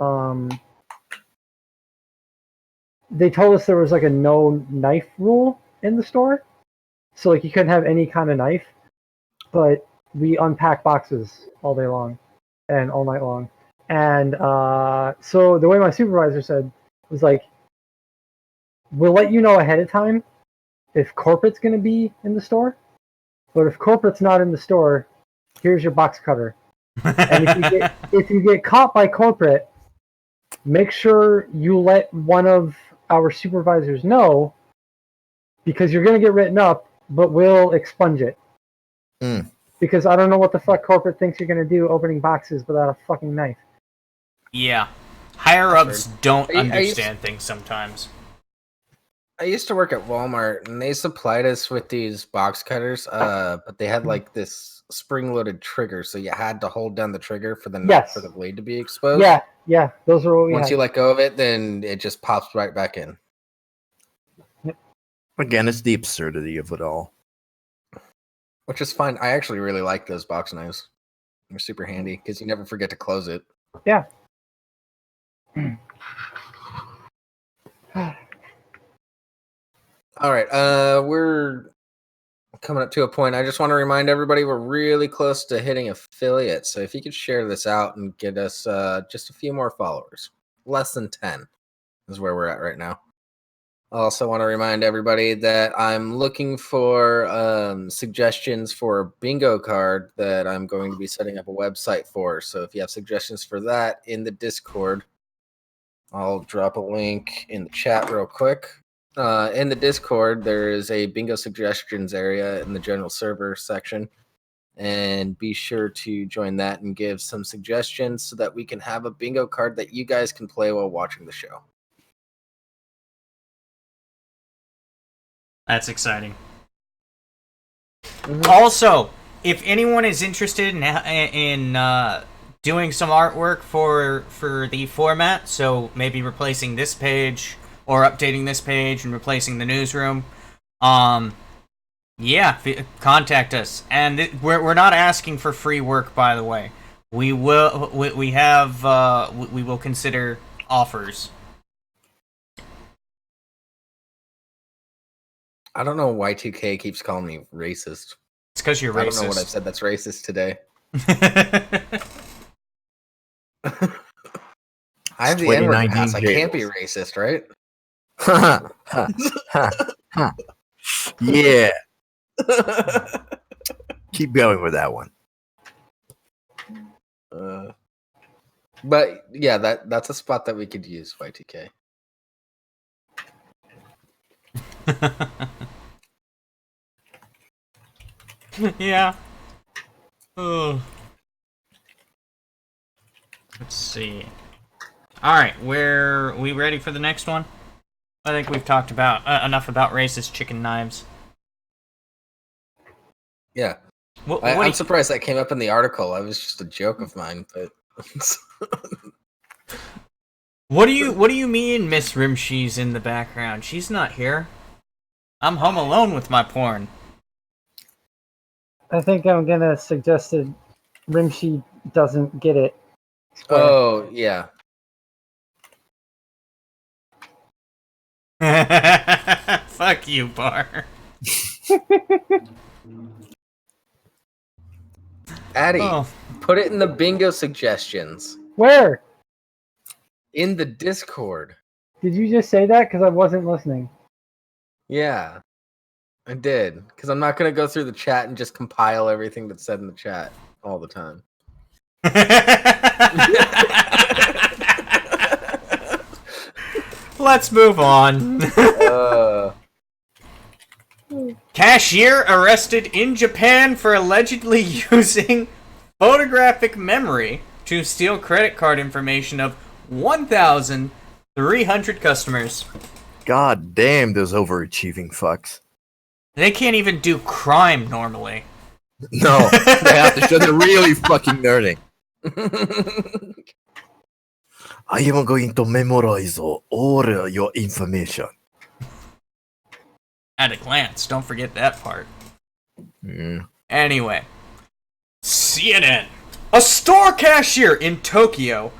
they told us there was like a no knife rule in the store, so like you couldn't have any kind of knife, but we unpack boxes all day long and all night long. And so the way my supervisor said was like, we'll let you know ahead of time if corporate's going to be in the store, but if corporate's not in the store, here's your box cutter. And if you get caught by corporate, make sure you let one of our supervisors know, because you're going to get written up, but we'll expunge it. Because I don't know what the fuck corporate thinks you're going to do opening boxes without a fucking knife. Yeah. Higher-ups don't understand things sometimes. I used to work at Walmart, and they supplied us with these box cutters, but they had like this spring-loaded trigger, so you had to hold down the trigger for the for the blade to be exposed. Yeah, those are what we Once had. you let go of it, then it just pops right back in. Again, it's the absurdity of it all. Which is fine. I actually really like those box knives. They're super handy because you never forget to close it. Yeah. All right. We're coming up to a point. I just want to remind everybody we're really close to hitting affiliate. So if you could share this out and get us just a few more followers. Less than 10 is where we're at right now. I also want to remind everybody that I'm looking for suggestions for a bingo card that I'm going to be setting up a website for. So if you have suggestions for that in the Discord, I'll drop a link in the chat real quick. In the Discord, there is a bingo suggestions area in the general server section. And be sure to join that and give some suggestions so that we can have a bingo card that you guys can play while watching the show. That's exciting. Also, if anyone is interested in doing some artwork for the format, so maybe replacing this page or updating this page and replacing the newsroom, yeah, contact us. And we're not asking for free work, by the way. We will consider offers. I don't know why Y2K keeps calling me racist. It's because you're racist. I don't know what I've said that's racist today. I have the N-word pass. I can't be racist, right? Yeah. Keep going with that one. But yeah, that's a spot that we could use, Y2K. Yeah. Oh. Let's see. Alright, are we ready for the next one? I think we've talked about enough about racist chicken knives. Yeah. I'm surprised that came up in the article. It was just a joke of mine, but What do you mean Miss Rimshee's in the background? She's not here. I'm home alone with my porn. I think I'm gonna suggest that Rimshee doesn't get it. Oh, yeah. Fuck you, Bar. Addy, put it in the bingo suggestions. Where? In the Discord. Did you just say that? Because I wasn't listening. Yeah, I did. Because I'm not going to go through the chat and just compile everything that's said in the chat all the time. Let's move on. Cashier arrested in Japan for allegedly using photographic memory to steal credit card information of 1,300 customers. God damn those overachieving fucks. They can't even do crime normally. No, they have to show they're really fucking learning. I am going to memorize all your information. At a glance, don't forget that part. Mm. Anyway, CNN. A store cashier in Tokyo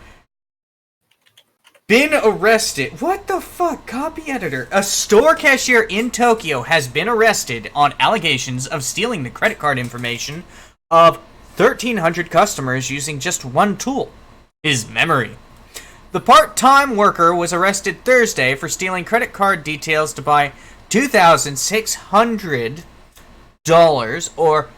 been arrested. What the fuck? Copy editor. A store cashier in Tokyo has been arrested on allegations of stealing the credit card information of 1,300 customers using just one tool, his memory. The part-time worker was arrested Thursday for stealing credit card details to buy $2,600 or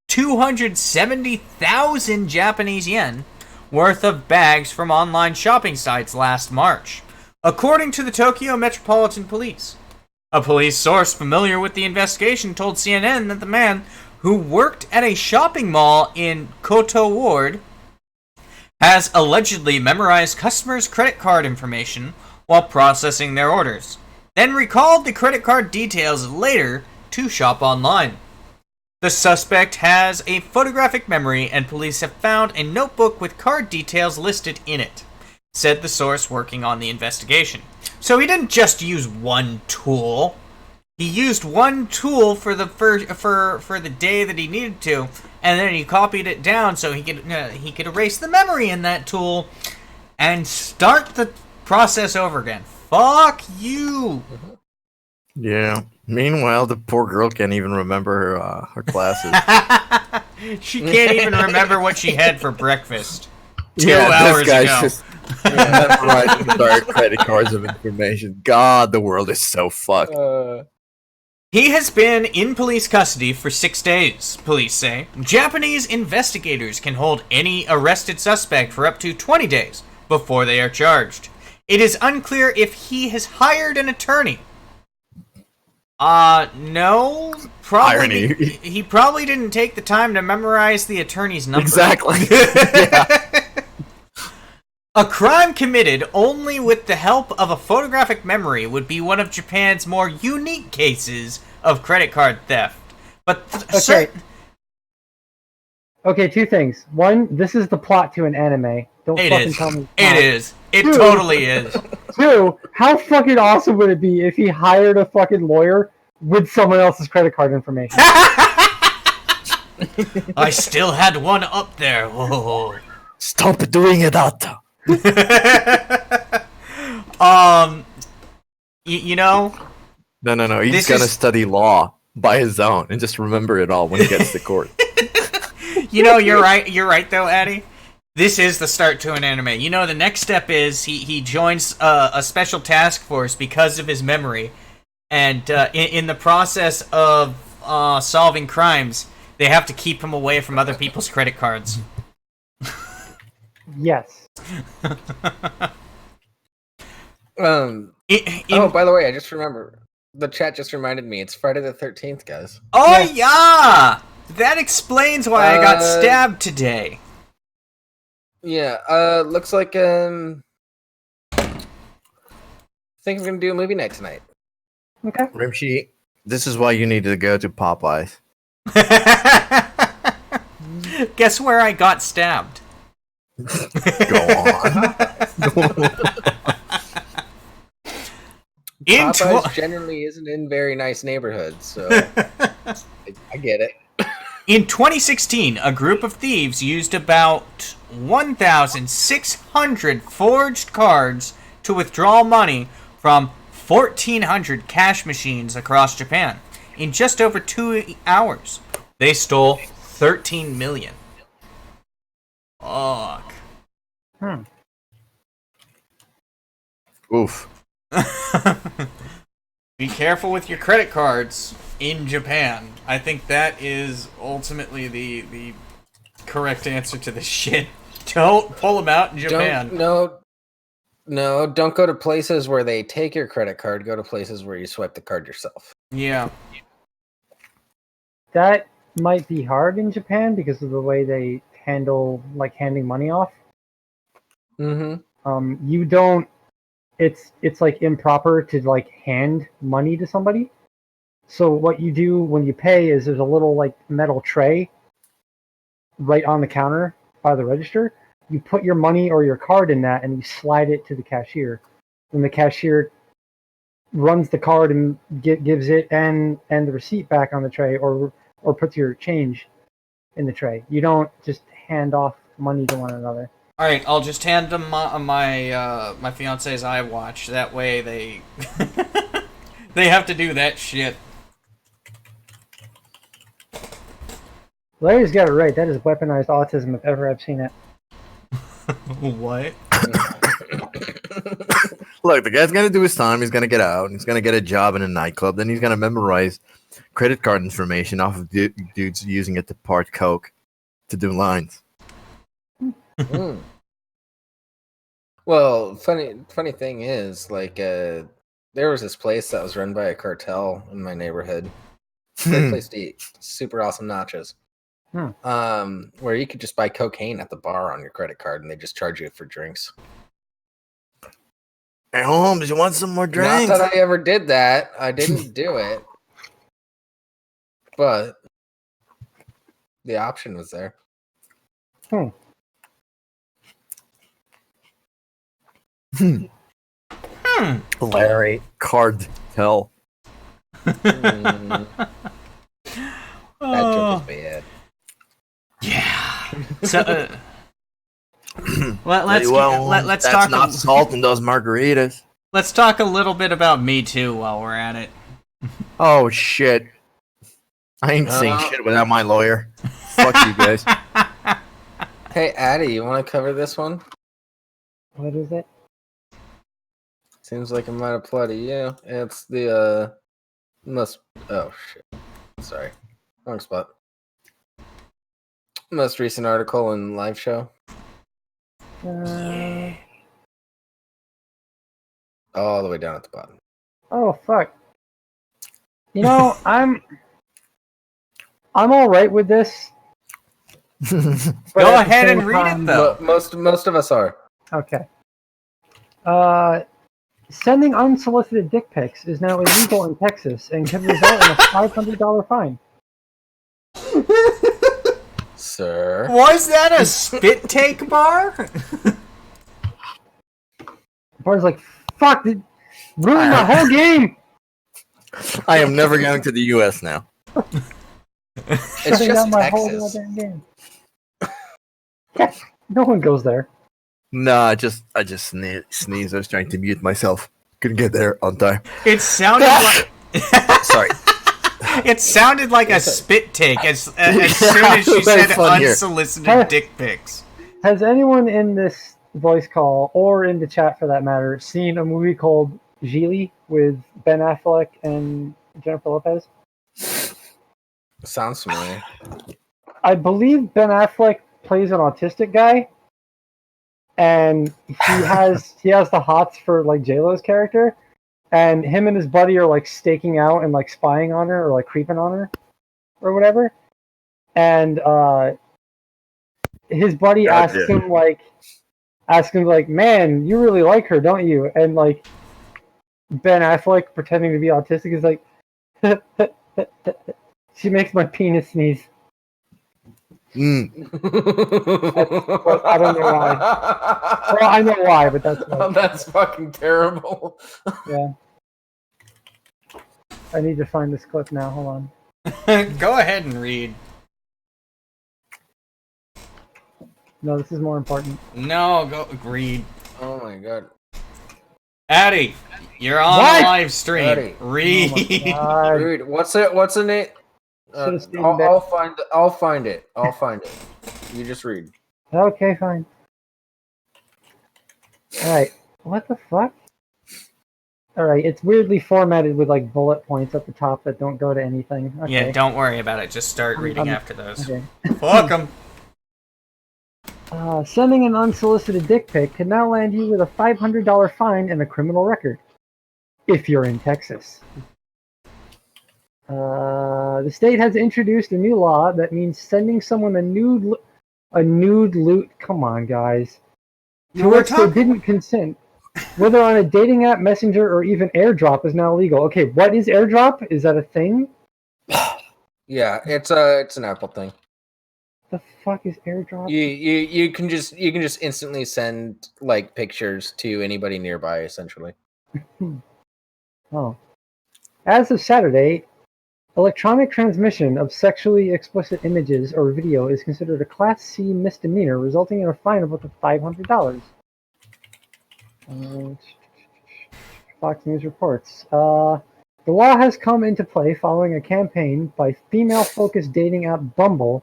270,000 Japanese yen worth of bags from online shopping sites last March, according to the Tokyo Metropolitan Police. A police source familiar with the investigation told CNN that the man, who worked at a shopping mall in Koto Ward, has allegedly memorized customers' credit card information while processing their orders, then recalled the credit card details later to shop online. The suspect has a photographic memory, and police have found a notebook with card details listed in it, said the source working on the investigation. So he didn't just use one tool. He used one tool for the for the day that he needed to, and then he copied it down so he could erase the memory in that tool and start the process over again. Fuck you. Yeah. Meanwhile, the poor girl can't even remember her classes. She can't even remember what she had for breakfast 2 Yeah, hours this guy's ago. just memorizing dark credit cards of information. God, the world is so fucked. He has been in police custody for 6 days, police say. Japanese investigators can hold any arrested suspect for up to 20 days before they are charged. It is unclear if he has hired an attorney. No. Probably. He probably didn't take the time to memorize the attorney's number. Exactly. Yeah. A crime committed only with the help of a photographic memory would be one of Japan's more unique cases of credit card theft. But Okay, two things. One, this is the plot to an anime. Don't fucking tell me. It is. It totally is. Two, how fucking awesome would it be if he hired a fucking lawyer with someone else's credit card information? I still had one up there. Whoa. Stop doing that. You know? No. He's gonna study law by his own and just remember it all when he gets to court. You know, you're right. You're right, though, Addy. This is the start to an anime. You know, the next step is he joins a special task force because of his memory, and in the process of solving crimes, they have to keep him away from other people's credit cards. Yes. By the way, I just remember. The chat just reminded me. It's Friday the 13th, guys. Oh, yeah! That explains why I got stabbed today. Yeah, looks like, I think I'm gonna do a movie night tonight. Okay. Rimshee, this is why you need to go to Popeyes. Guess where I got stabbed? Go on. Popeyes generally isn't in very nice neighborhoods, so I get it. In 2016, a group of thieves used about 1,600 forged cards to withdraw money from 1,400 cash machines across Japan. In just over 2 hours, they stole 13 million. Fuck. Oof. Be careful with your credit cards in Japan. I think that is ultimately the correct answer to this shit. Don't pull them out in Japan. Don't go to places where they take your credit card. Go to places where you swipe the card yourself. Yeah. That might be hard in Japan because of the way they handle, like, handing money off. Mm-hmm. You don't. It's like improper to like hand money to somebody. So what you do when you pay is there's a little like metal tray right on the counter by the register. You put your money or your card in that, and you slide it to the cashier. And the cashier runs the card and gives it and the receipt back on the tray, or puts your change in the tray. You don't just hand off money to one another. All right, I'll just hand them my fiance's iWatch. That way they they have to do that shit. Larry's got it right. That is weaponized autism if ever I've seen it. What? Look, the guy's gonna do his time. He's gonna get out. He's gonna get a job in a nightclub. Then he's gonna memorize credit card information off of dudes using it to part coke to do lines. Mm. Well, funny thing is, like, there was this place that was run by a cartel in my neighborhood. Great place to eat. Super awesome nachos. Where you could just buy cocaine at the bar on your credit card, and they just charge you for drinks. Hey, Holmes, you want some more drinks? Not that I ever did that. I didn't do it, but the option was there. Larry cartel. That joke is bad. Yeah. So, let's that's talk. Not salt in those margaritas. Let's talk a little bit about Me Too while we're at it. Oh shit! I ain't saying shit without my lawyer. Fuck you guys. Hey, Addie, you want to cover this one? What is it? Seems like it might apply to you. It's the most. Oh shit! Sorry, wrong spot. Most recent article in Live Show. All the way down at the bottom. Oh fuck! You know, I'm all right with this. Go ahead and read it, though. Most of us are. Okay. Sending unsolicited dick pics is now illegal in Texas and can result in a $500 fine. Sir. Was that a spit take bar? Bar's like, fuck, it ruined my whole game. I am never going to the U.S. now. It's just my Texas. whole goddamn game. Yeah, no one goes there. No, I just sneezed. I was trying to mute myself. Couldn't get there on time. It sounded like. Sorry. It sounded like a spit take as soon as she said unsolicited dick pics. Has anyone in this voice call, or in the chat for that matter, seen a movie called Gigli with Ben Affleck and Jennifer Lopez? Sounds familiar. I believe Ben Affleck plays an autistic guy, and he has the hots for like J-Lo's character, and him and his buddy are like staking out and like spying on her or like creeping on her or whatever, and his buddy asks him like, man, you really like her, don't you? And like Ben Affleck, pretending to be autistic, is like, she makes my penis sneeze. I don't know why. Well, I know why, but that's why. That's fucking terrible. Yeah. I need to find this clip now. Hold on. Go ahead and read. No, this is more important. No, go read. Oh my god. Addie, you're on a live stream. Addie. Read. Oh Read. What's the name? I'll find it. You just read. Okay, fine. Alright. What the fuck? Alright, it's weirdly formatted with like bullet points at the top that don't go to anything. Okay. Yeah, don't worry about it. Just start reading after those. Okay. Fuck 'em. Sending an unsolicited dick pic can now land you with a $500 fine and a criminal record. If you're in Texas. The state has introduced a new law that means sending someone a nude loot. Come on, guys. to which they didn't consent. Whether on a dating app, messenger, or even airdrop is now illegal. Okay, what is airdrop? Is that a thing? Yeah, it's an Apple thing. The fuck is airdrop? You can just instantly send like pictures to anybody nearby, essentially. Oh. As of Saturday, electronic transmission of sexually explicit images or video is considered a Class C misdemeanor, resulting in a fine of up to $500. Fox News reports. The law has come into play following a campaign by female-focused dating app Bumble,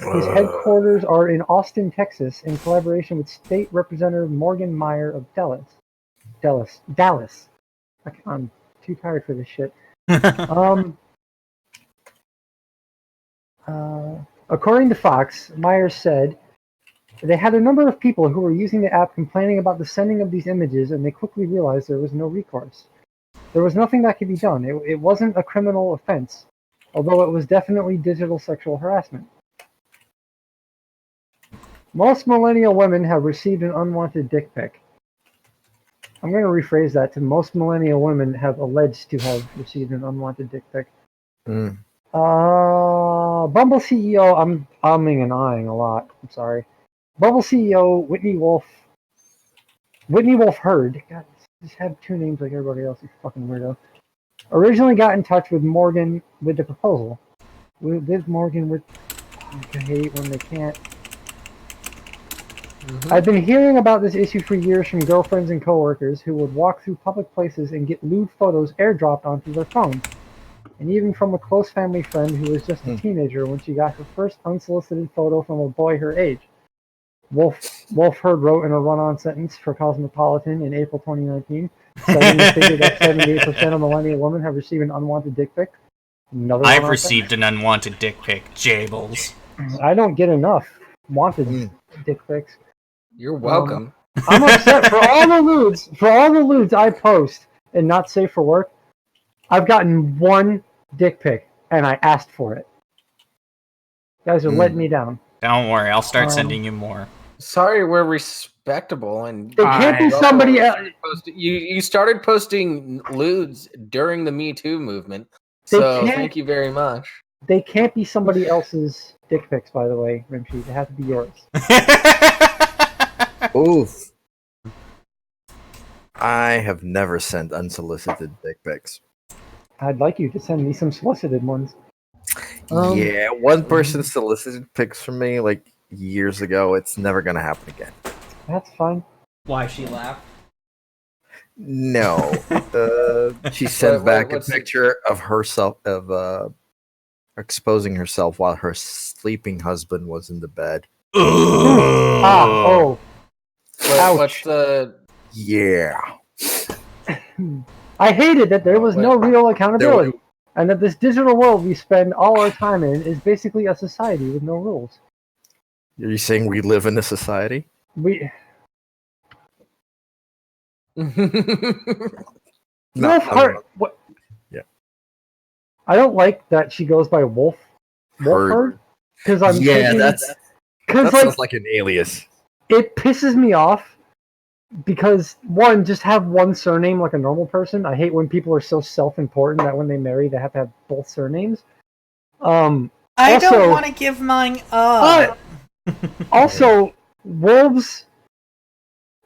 whose headquarters are in Austin, Texas, in collaboration with State Representative Morgan Meyer of Dallas. I'm too tired for this shit. According to Fox, Meyer said they had a number of people who were using the app complaining about the sending of these images, and they quickly realized there was no recourse. There was nothing that could be done. It wasn't a criminal offense, although it was definitely digital sexual harassment. Most millennial women have received an unwanted dick pic. I'm going to rephrase that to most millennial women have alleged to have received an unwanted dick pic. Bumble CEO, I'm umming and ahhing a lot. I'm sorry. Bumble CEO Whitney Wolf Hurd. God, just have two names like everybody else. You fucking weirdo. Originally got in touch with Morgan with the proposal. With Morgan, I hate when they can't. I've been hearing about this issue for years from girlfriends and coworkers who would walk through public places and get lewd photos airdropped onto their phones. And even from a close family friend who was just a teenager when she got her first unsolicited photo from a boy her age. Wolf Hurd wrote in a run-on sentence for Cosmopolitan in April 2019, citing the figure that 78% of millennial women have received an unwanted dick pic. I've received an unwanted dick pic, Jables. I don't get enough wanted dick pics. You're welcome. I'm upset for all the lewds I post and not safe for work. I've gotten one dick pic and I asked for it. You guys are letting me down. Don't worry, I'll start sending you more. Sorry, we're respectable, and it can't be somebody else. You started posting lewds during the Me Too movement, so thank you very much. They can't be somebody else's dick pics, by the way, Rimshee. They have to be yours. Oof. I have never sent unsolicited dick pics. I'd like you to send me some solicited ones. Yeah, one person solicited pics from me like years ago. It's never gonna happen again. That's fine. Why she laughed? No, she sent back a picture of herself exposing herself while her sleeping husband was in the bed. What's the? Yeah. I hated that there was no real accountability, and that this digital world we spend all our time in is basically a society with no rules. Are you saying we live in a society? We. No, what? Yeah. I don't like that she goes by Wolf Hurd, because I'm thinking, that sounds like an alias. It pisses me off because one, just have one surname like a normal person. I hate when people are so self-important that when they marry they have to have both surnames. I also, don't want to give mine up. Also, wolves.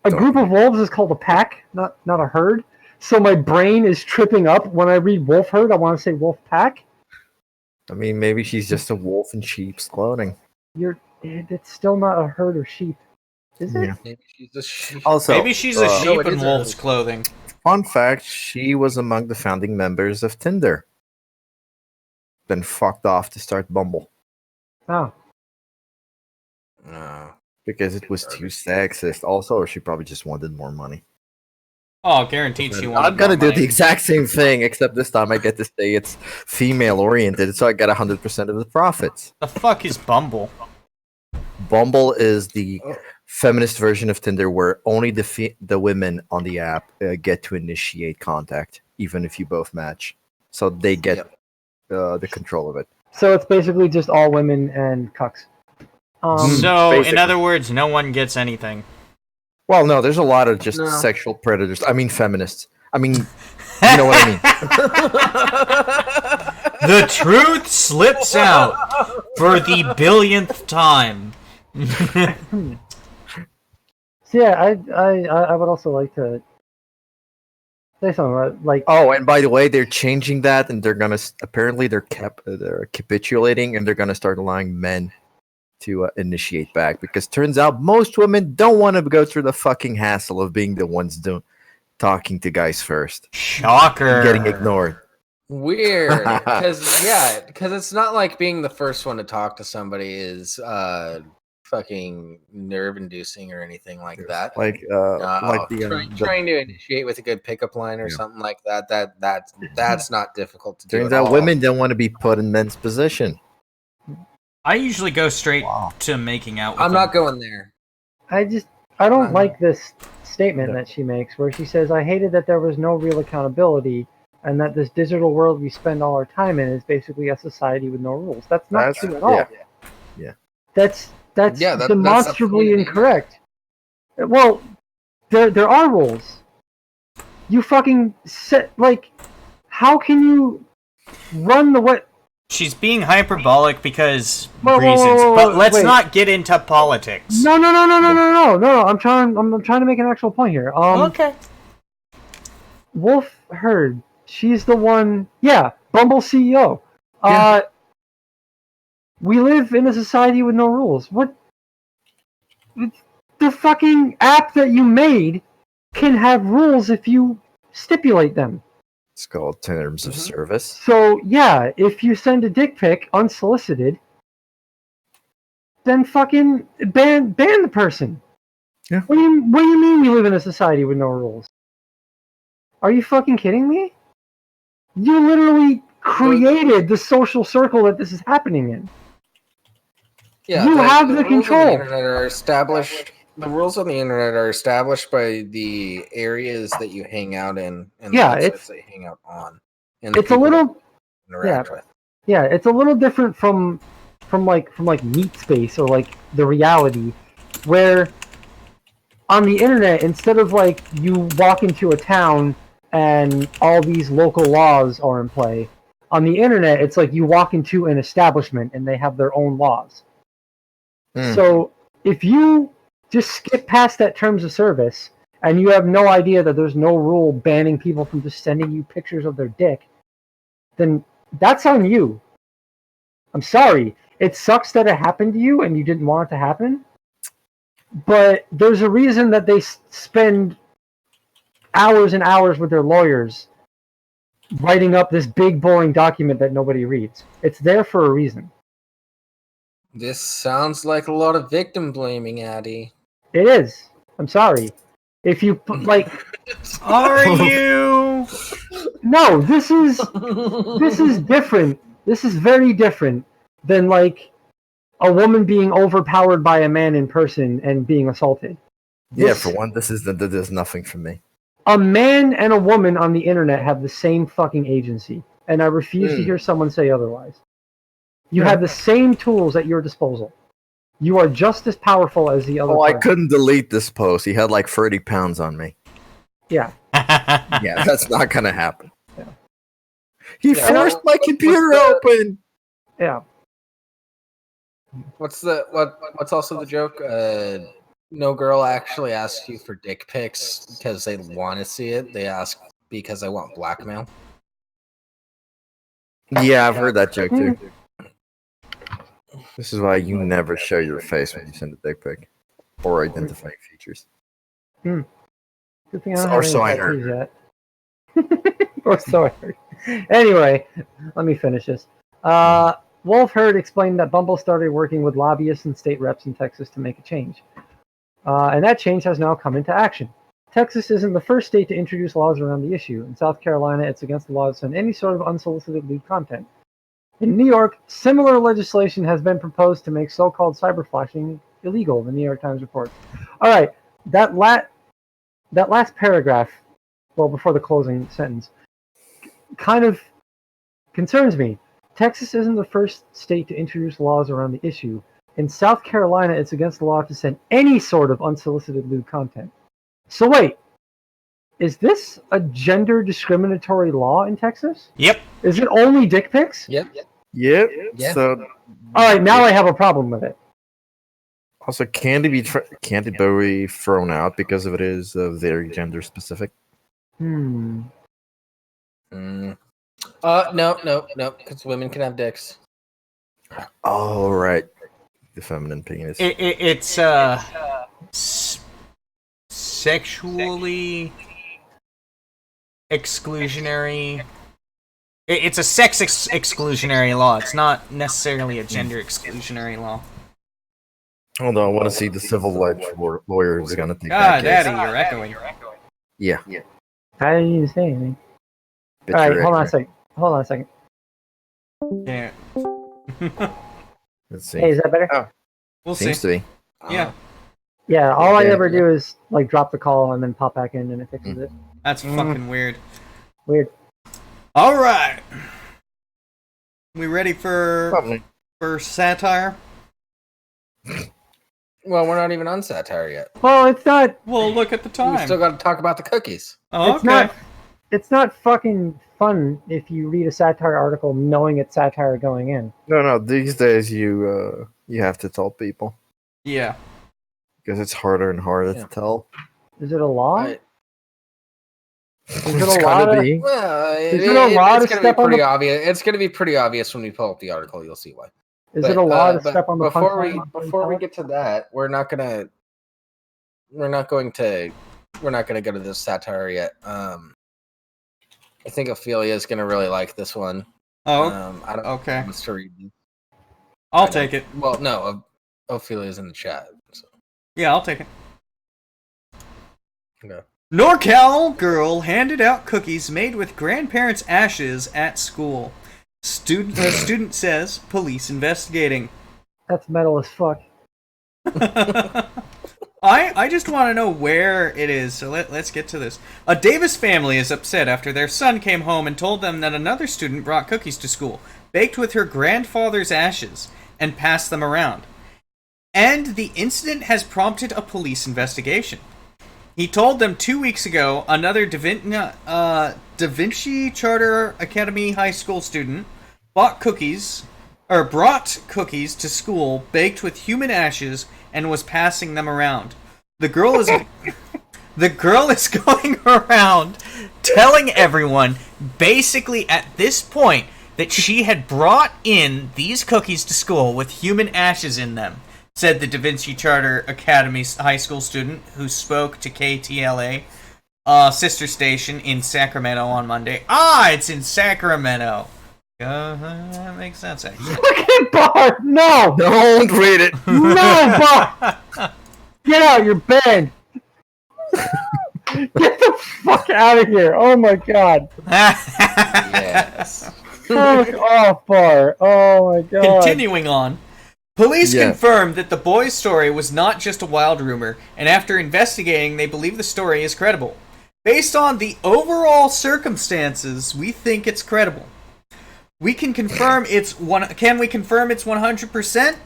A group of wolves is called a pack, not a herd. So my brain is tripping up when I read wolf herd. I want to say wolf pack. I mean, maybe she's just a wolf in sheep's clothing. It's still not a herd of sheep, is it? Yeah. Maybe she's a sheep. Also, maybe she's a sheep in wolf's clothing. Fun fact: she was among the founding members of Tinder. Then fucked off to start Bumble. Oh. Because it was too sexist. Also, or she probably just wanted more money. Oh, guaranteed she wanted. I'm gonna more do the exact same thing, except this time I get to say it's female-oriented, so I get 100% of the profits. The fuck is Bumble? Bumble is the feminist version of Tinder, where only the women on the app get to initiate contact, even if you both match. So they get the control of it. So it's basically just all women and cucks. So, basically. In other words, no one gets anything. Well, no, there's a lot of just sexual predators. I mean, feminists. I mean, you know what I mean. The truth slips out for the billionth time. So yeah, I would also like to say something about, like. Oh, and by the way, they're changing that, and they're gonna apparently they're capitulating, and they're gonna start allowing men to initiate back, because turns out most women don't want to go through the fucking hassle of being the ones talking to guys first. Shocker. Getting ignored. Weird, because it's not like being the first one to talk to somebody is fucking nerve-inducing or anything like that. Like trying to initiate with a good pickup line or something like that. That's not difficult to do. Turns out women don't want to be put in men's position. I usually go straight to making out with them. Not going there. I don't like this statement that she makes, where she says, I hated that there was no real accountability, and that this digital world we spend all our time in is basically a society with no rules. That's not true at all. Yeah. That's demonstrably incorrect. Well, there are rules. You fucking how can you run the way? She's being hyperbolic because reasons, but let's not get into politics. No. I'm trying to make an actual point here. Okay. Wolf Herd, she's the one. Yeah, Bumble CEO. We live in a society with no rules. What? The fucking app that you made can have rules if you stipulate them. It's called terms of service. So, yeah, if you send a dick pic unsolicited, then fucking ban the person. Yeah. What do you mean we live in a society with no rules? Are you fucking kidding me? You literally created the social circle that this is happening in. Yeah, you have the control. The rules on the internet are established by the areas that you hang out in, and the websites that you hang out on. And it's a little interact with. Yeah, it's a little different from Meat Space or like the reality, where on the internet, instead of like you walk into a town and all these local laws are in play, on the internet it's like you walk into an establishment and they have their own laws. So if you just skip past that terms of service and you have no idea that there's no rule banning people from just sending you pictures of their dick, then that's on you. I'm sorry. It sucks that it happened to you and you didn't want it to happen. But there's a reason that they spend hours and hours with their lawyers writing up this big, boring document that nobody reads. It's there for a reason. This sounds like a lot of victim blaming, Addy. It is. I'm sorry. If you are you? No, this is different. This is very different than like a woman being overpowered by a man in person and being assaulted. For one, there's nothing for me. A man and a woman on the internet have the same fucking agency, and I refuse to hear someone say otherwise. You have the same tools at your disposal. You are just as powerful as the other person. I couldn't delete this post. He had like 30 pounds on me. Yeah. Yeah, that's not gonna happen. Yeah. He forced my computer open. Yeah. What's also the joke? No girl actually asks you for dick pics because they want to see it. They ask because I want blackmail. Yeah, I've heard that joke too. This is why you never show your face when you send a dick pic or identifying features. Good thing I don't have any tattoos yet. Or so I heard. Anyway, let me finish this. Wolf Herd explained that Bumble started working with lobbyists and state reps in Texas to make a change. And that change has now come into action. Texas isn't the first state to introduce laws around the issue. In South Carolina, it's against the law to send any sort of unsolicited lewd content. In New York, similar legislation has been proposed to make so-called cyberflashing illegal, the New York Times reports. All right, that last paragraph, well, before the closing sentence, kind of concerns me. Texas isn't the first state to introduce laws around the issue. In South Carolina, it's against the law to send any sort of unsolicited lewd content. So wait, is this a gender discriminatory law in Texas? Yep. Is it only dick pics? Yep. Yep. Yeah. So All right, now I have a problem with it. also can't it be thrown out because of it is very gender specific? Hmm. No, because women can have dicks. Oh right, the feminine penis. It's sexually exclusionary. It's a sex exclusionary law. It's not necessarily a gender exclusionary law. Hold on, I want to see the civil rights lawyer is gonna take God, that case. Daddy, you're echoing. Yeah. I didn't even say anything. Bet All right, you're hold on a right. second. Hold on a second. Yeah. Let's see. Hey, is that better? Oh, We'll seems see. to be. Yeah, Yeah, all I Yeah, ever yeah. do is like drop the call and then pop back in and it fixes it. that's fucking weird. Weird. All right, we ready Probably. for satire? Well, we're not even on satire yet. Well, it's not. Well, look at the We time. still got to talk about the cookies. Oh, It's okay. not. It's not fucking fun if you read a satire article knowing it's satire going in. No. These days, you have to tell people Yeah. because it's harder and harder Yeah. to tell. Is it a law? I- Is it It's a gonna lot of? be. Well, Is it a law to it's going to be step on pretty the? obvious. It's going to be pretty obvious when we pull up the article. You'll see why. Is it a law to but step on the before we punchline? before we get to that, we're not going to go to this satire yet. I think Ophelia is going to really like this one. Oh, I don't okay. know wants to read these. I'll take it. Well, no, Ophelia's in the chat. So. Yeah, I'll take it. No. NorCal girl handed out cookies made with grandparents' ashes at school. Student says police investigating. That's metal as fuck. I just want to know where it is, so let's get to this. A Davis family is upset after their son came home and told them that another student brought cookies to school, baked with her grandfather's ashes, and passed them around. And the incident has prompted a police investigation. He told them 2 weeks ago another Da Vinci Charter Academy High School student brought cookies to school baked with human ashes and was passing them around. The girl is going around telling everyone basically at this point that she had brought in these cookies to school with human ashes in them, said the Da Vinci Charter Academy High School student who spoke to KTLA, sister station in Sacramento on Monday. It's in Sacramento. That makes sense, actually. Fucking bar! No! Don't read it. No, bar! Get out! You're banned! Get the fuck out of here! Oh my god! Yes. Fuck off, bar! Oh my god! Continuing on. Police confirmed that the boy's story was not just a wild rumor, and after investigating, they believe the story is credible. Based on the overall circumstances, we think it's credible. We can confirm Can we confirm it's 100%?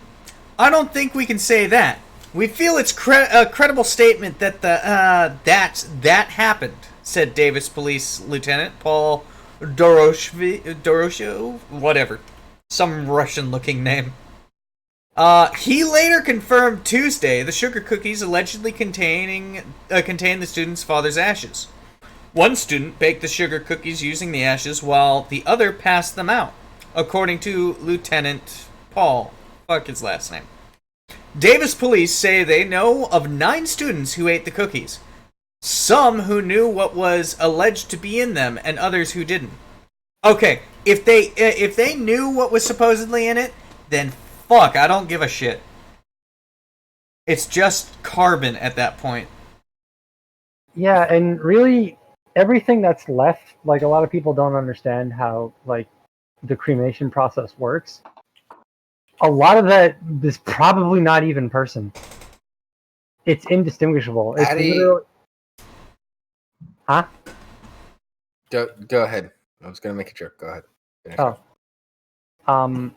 I don't think we can say that. We feel it's a credible statement that that happened, said Davis Police Lieutenant Paul Doroshev, whatever, some Russian-looking name. He later confirmed Tuesday the sugar cookies allegedly contained the student's father's ashes. One student baked the sugar cookies using the ashes while the other passed them out, according to Lieutenant Paul. Fuck his last name. Davis police say they know of 9 students who ate the cookies. Some who knew what was alleged to be in them, and others who didn't. Okay, if they knew what was supposedly in it, then fuck, I don't give a shit. It's just carbon at that point. Yeah, and really, everything that's left, like a lot of people don't understand how like the cremation process works. A lot of that is probably not even person. It's indistinguishable. It's literally... Huh? Go ahead. I was gonna make a joke. Go ahead. Finish Oh. off.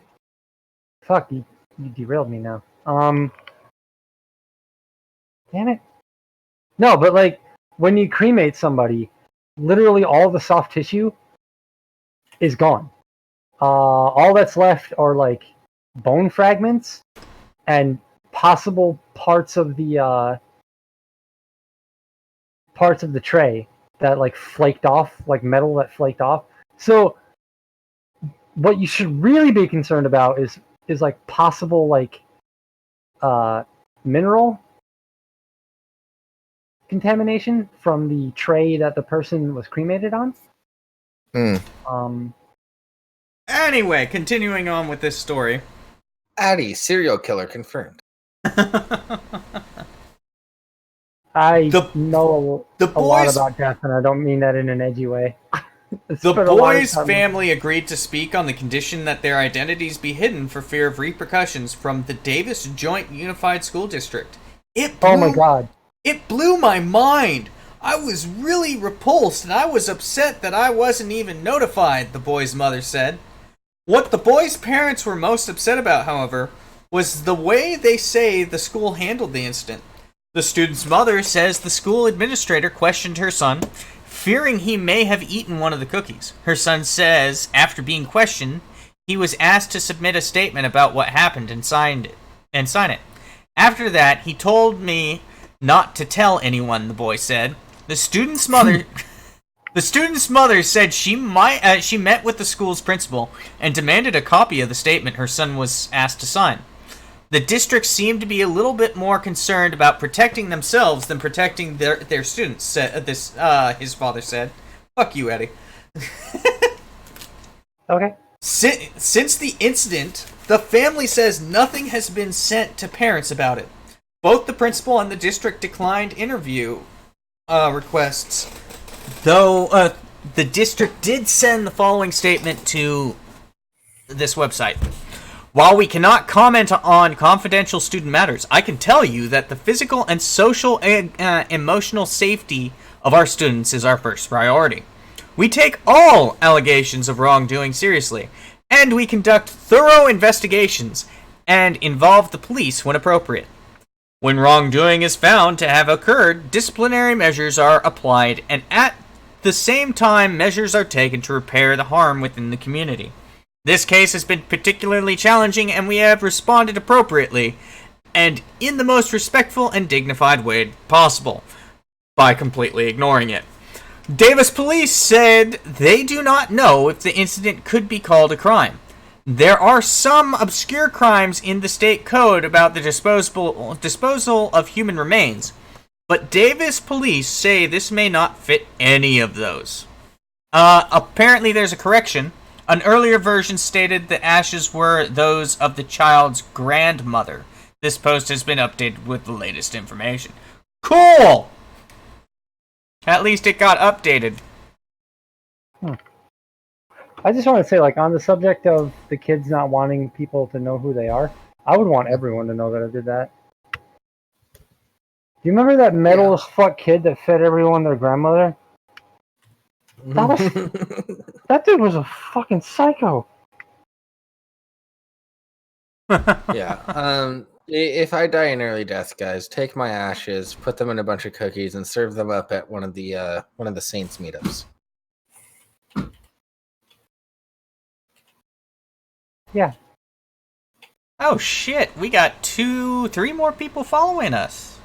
Fuck, you derailed me now. Damn it. No, but like when you cremate somebody, literally all the soft tissue is gone. All that's left are like bone fragments and possible parts of the tray that like flaked off, like metal that flaked off. So what you should really be concerned about is like possible like mineral contamination from the tray that the person was cremated on. Anyway, continuing on with this story. Addy, serial killer confirmed. I know a lot boys- about death, and I don't mean that in an edgy way. The boys' family agreed to speak on the condition that their identities be hidden for fear of repercussions from the Davis Joint Unified School District. Oh my god. It blew my mind. I was really repulsed, and I was upset that I wasn't even notified, the boy's mother said. What the boy's parents were most upset about, however, was the way they say the school handled the incident. The student's mother says the school administrator questioned her son, fearing he may have eaten one of the cookies. Her son says, after being questioned, he was asked to submit a statement about what happened and sign it. After that, he told me not to tell anyone, the boy said. The student's mother said she met with the school's principal and demanded a copy of the statement her son was asked to sign. The district seemed to be a little bit more concerned about protecting themselves than protecting their students, his father said. Fuck you, Eddie. Okay. Since the incident, the family says nothing has been sent to parents about it. Both the principal and the district declined interview requests, though the district did send the following statement to this website. While we cannot comment on confidential student matters, I can tell you that the physical and social and emotional safety of our students is our first priority. We take all allegations of wrongdoing seriously, and we conduct thorough investigations and involve the police when appropriate. When wrongdoing is found to have occurred, disciplinary measures are applied, and at the same time, measures are taken to repair the harm within the community. This case has been particularly challenging, and we have responded appropriately and in the most respectful and dignified way possible by completely ignoring it. Davis police said they do not know if the incident could be called a crime. There are some obscure crimes in the state code about the disposal of human remains, but Davis police say this may not fit any of those. Apparently there's a correction. An earlier version stated the ashes were those of the child's grandmother. This post has been updated with the latest information. Cool! At least it got updated. I just want to say, like, on the subject of the kids not wanting people to know who they are, I would want everyone to know that I did that. Do you remember that metal as fuck kid that fed everyone their grandmother? That dude was a fucking psycho. Yeah. If I die an early death, guys, take my ashes, put them in a bunch of cookies, and serve them up at one of the Saints meetups. Yeah. Oh shit, we got 3 more people following us.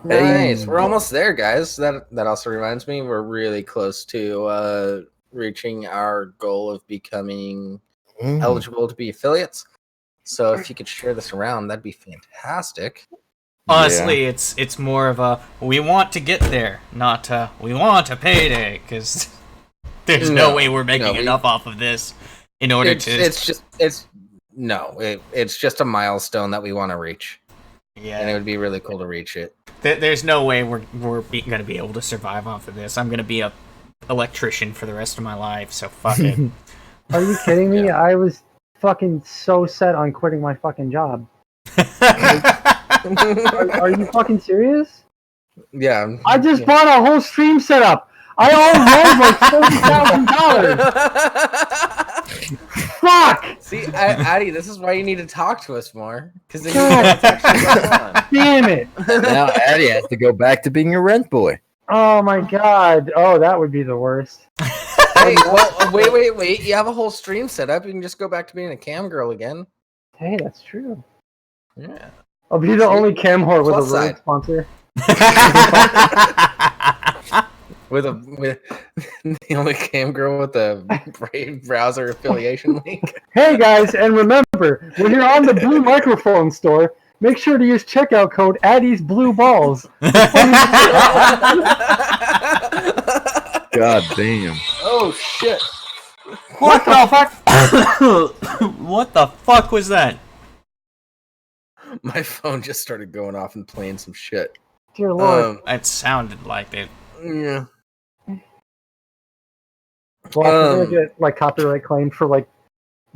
Nice. We're almost there, guys. That also reminds me, we're really close to reaching our goal of becoming eligible to be affiliates. So if you could share this around, that'd be fantastic. Honestly, it's more of a we want to get there, not we want a payday, because there's no way we're making enough off of this in order to. It's just a milestone that we want to reach. Yeah, and it would be really cool to reach it. There's no way we're going to be able to survive off of this. I'm going to be a electrician for the rest of my life, so fuck it. Are you kidding me? Yeah. I was fucking so set on quitting my fucking job. Are you fucking serious? Yeah. I just bought a whole stream setup. I already like $40,000. Fuck! See, Addy, this is why you need to talk to us more. Because then damn it! Now Addy has to go back to being a rent boy. Oh my god. Oh, that would be the worst. Hey, well, wait. You have a whole stream set up. You can just go back to being a cam girl again. Hey, that's true. Yeah. I'll be the only cam whore with a Plus road side. sponsor. With the only cam girl with the Brave browser affiliation link. Hey guys, and remember, when you're on the Blue Microphone store, make sure to use checkout code Addie'sBlueBalls. God damn. Oh shit! What the fuck? What the fuck was that? My phone just started going off and playing some shit. Dear Lord. It sounded like it. Yeah. Well, I'm gonna get like copyright claimed for like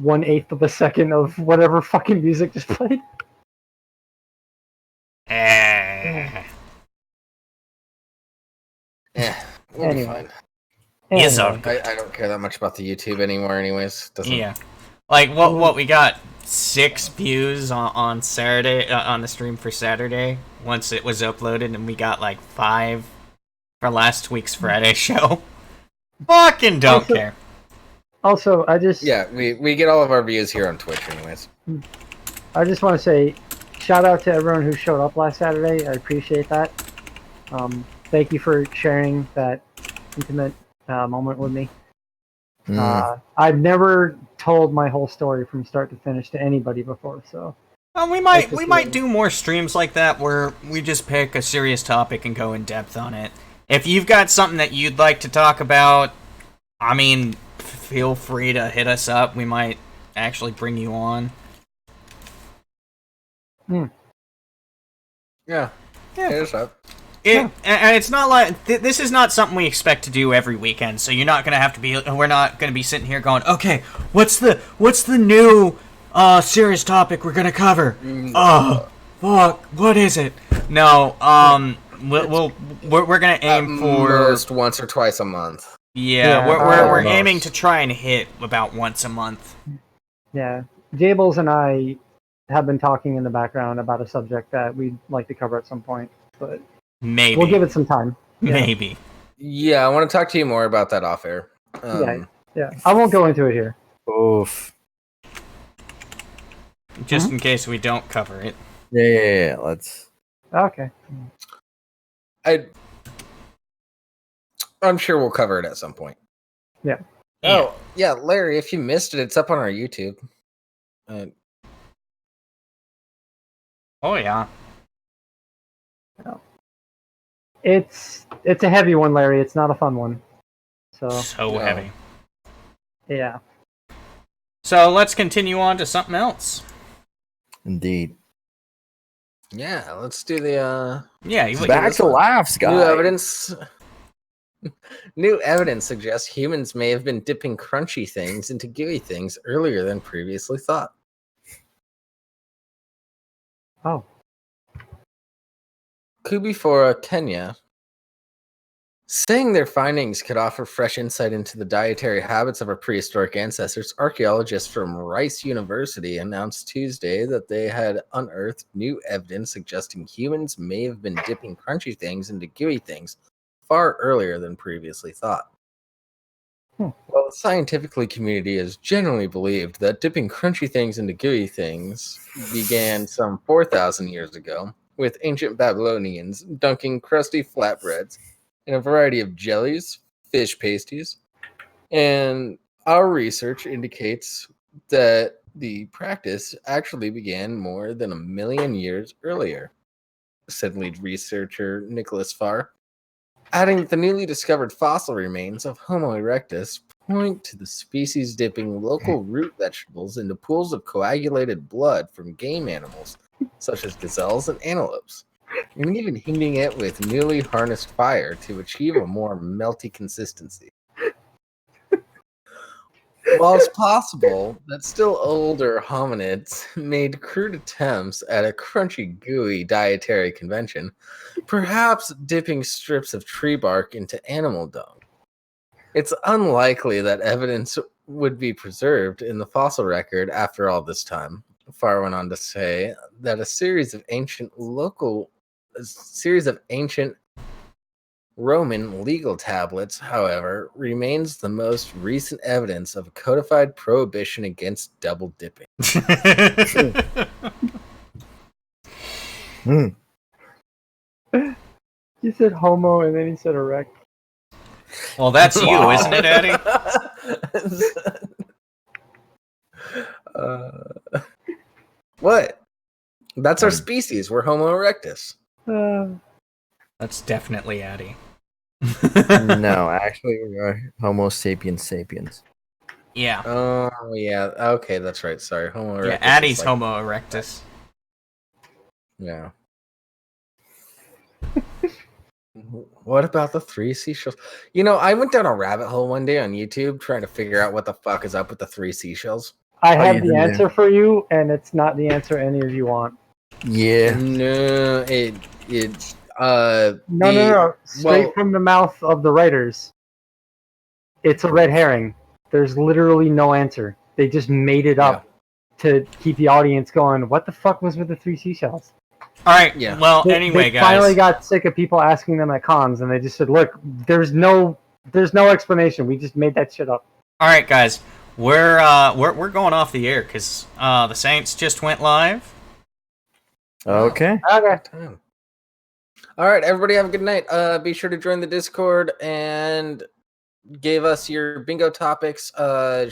1/8 of a second of whatever fucking music just played. Eh. Yeah, we'll be fine. Yes, Anyway. I don't care that much about the YouTube anymore, anyways. Doesn't. Yeah. Like what we got 6 views on Saturday on the stream for Saturday once it was uploaded, and we got like 5 for last week's Friday show. Fucking don't care. Also, we get all of our views here on Twitch, anyways. I just want to say, shout out to everyone who showed up last Saturday. I appreciate that. Thank you for sharing that intimate moment with me. I've never told my whole story from start to finish to anybody before, so. Well, we might do more streams like that where we just pick a serious topic and go in depth on it. If you've got something that you'd like to talk about, I mean, feel free to hit us up. We might actually bring you on. Yeah. Hit us up. And it's not like this is not something we expect to do every weekend. So you're not gonna have to be. We're not gonna be sitting here going, okay, what's the new serious topic we're gonna cover? Oh, fuck, what is it? No, we're gonna aim for most once or twice a month. Yeah, we're aiming to try and hit about once a month. Yeah, Jables and I have been talking in the background about a subject that we'd like to cover at some point, but maybe we'll give it some time. Yeah. Maybe. Yeah, I want to talk to you more about that off air. Yeah. I won't go into it here. Oof. Just in case we don't cover it. Yeah. Let's. Okay. I'm sure we'll cover it at some point. Yeah. Oh, yeah, Larry, if you missed it, it's up on our YouTube. Oh yeah. It's a heavy one, Larry. It's not a fun one. So heavy. Yeah. So let's continue on to something else. Indeed. Yeah, let's do the back to laughs, guys. New evidence suggests humans may have been dipping crunchy things into gooey things earlier than previously thought. Oh. Kubifora, Kenya, saying their findings could offer fresh insight into the dietary habits of our prehistoric ancestors, archaeologists from Rice University announced Tuesday that they had unearthed new evidence suggesting humans may have been dipping crunchy things into gooey things far earlier than previously thought. Well, the scientific community has generally believed that dipping crunchy things into gooey things began some 4,000 years ago, with ancient Babylonians dunking crusty flatbreads in a variety of jellies, fish pasties, and our research indicates that the practice actually began more than 1 million years earlier, said lead researcher Nicholas Farr, adding that the newly discovered fossil remains of Homo erectus point to the species dipping local root vegetables into pools of coagulated blood from game animals, such as gazelles and antelopes, and even heating it with newly harnessed fire to achieve a more melty consistency. While it's possible that still older hominids made crude attempts at a crunchy, gooey dietary convention, perhaps dipping strips of tree bark into animal dung, it's unlikely that evidence would be preserved in the fossil record after all this time. Farr went on to say that a series of ancient Roman legal tablets, however, remains the most recent evidence of a codified prohibition against double dipping. Hmm. He said homo and then he said erect. Well, that's you, Wow. isn't it, Eddie? What? That's our species. We're Homo erectus. That's definitely Addy. No, actually, we are Homo sapiens sapiens. Yeah. Oh, yeah. Okay, that's right. Sorry. Homo erectus. Yeah, Addy's Homo erectus. Yeah. What about the three seashells? You know, I went down a rabbit hole one day on YouTube trying to figure out what the fuck is up with the three seashells. I you have didn't the do. answer for you, and it's not the answer any of you want. Yeah. No, No. Straight from the mouth of the writers. It's a red herring. There's literally no answer. They just made it up to keep the audience going, what the fuck was with the three seashells? Alright, Yeah. well, They anyway, guys. finally got sick of people asking them at cons, and they just said, look, there's no explanation. We just made that shit up. Alright, guys. We're going off the air because the Saints just went live. Okay. Okay. All right, everybody have a good night. Be sure to join the Discord and give us your bingo topics.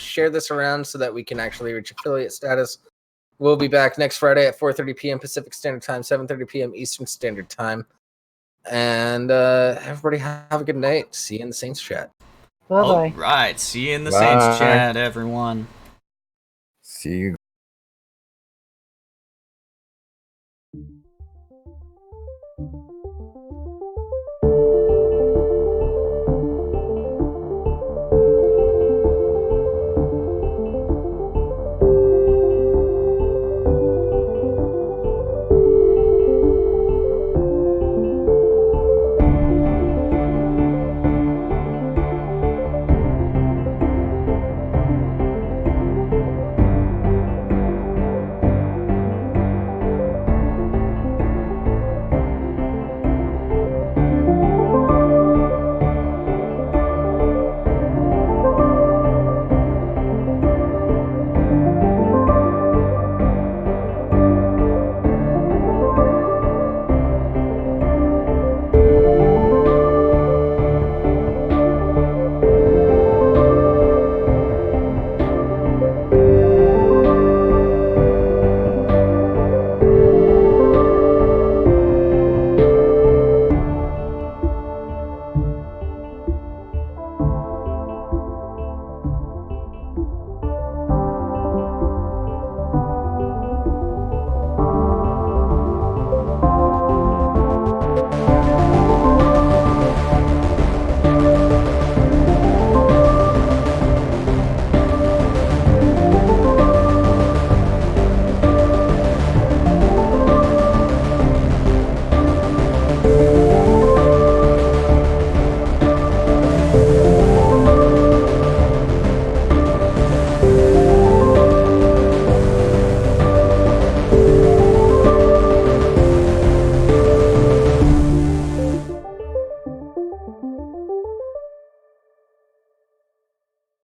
Share this around so that we can actually reach affiliate status. We'll be back next Friday at 4:30 p.m. Pacific Standard Time, 7:30 p.m. Eastern Standard Time. And everybody have a good night. See you in the Saints chat. Bye-bye. Alright, see you in the Bye. Saints chat, everyone. See you.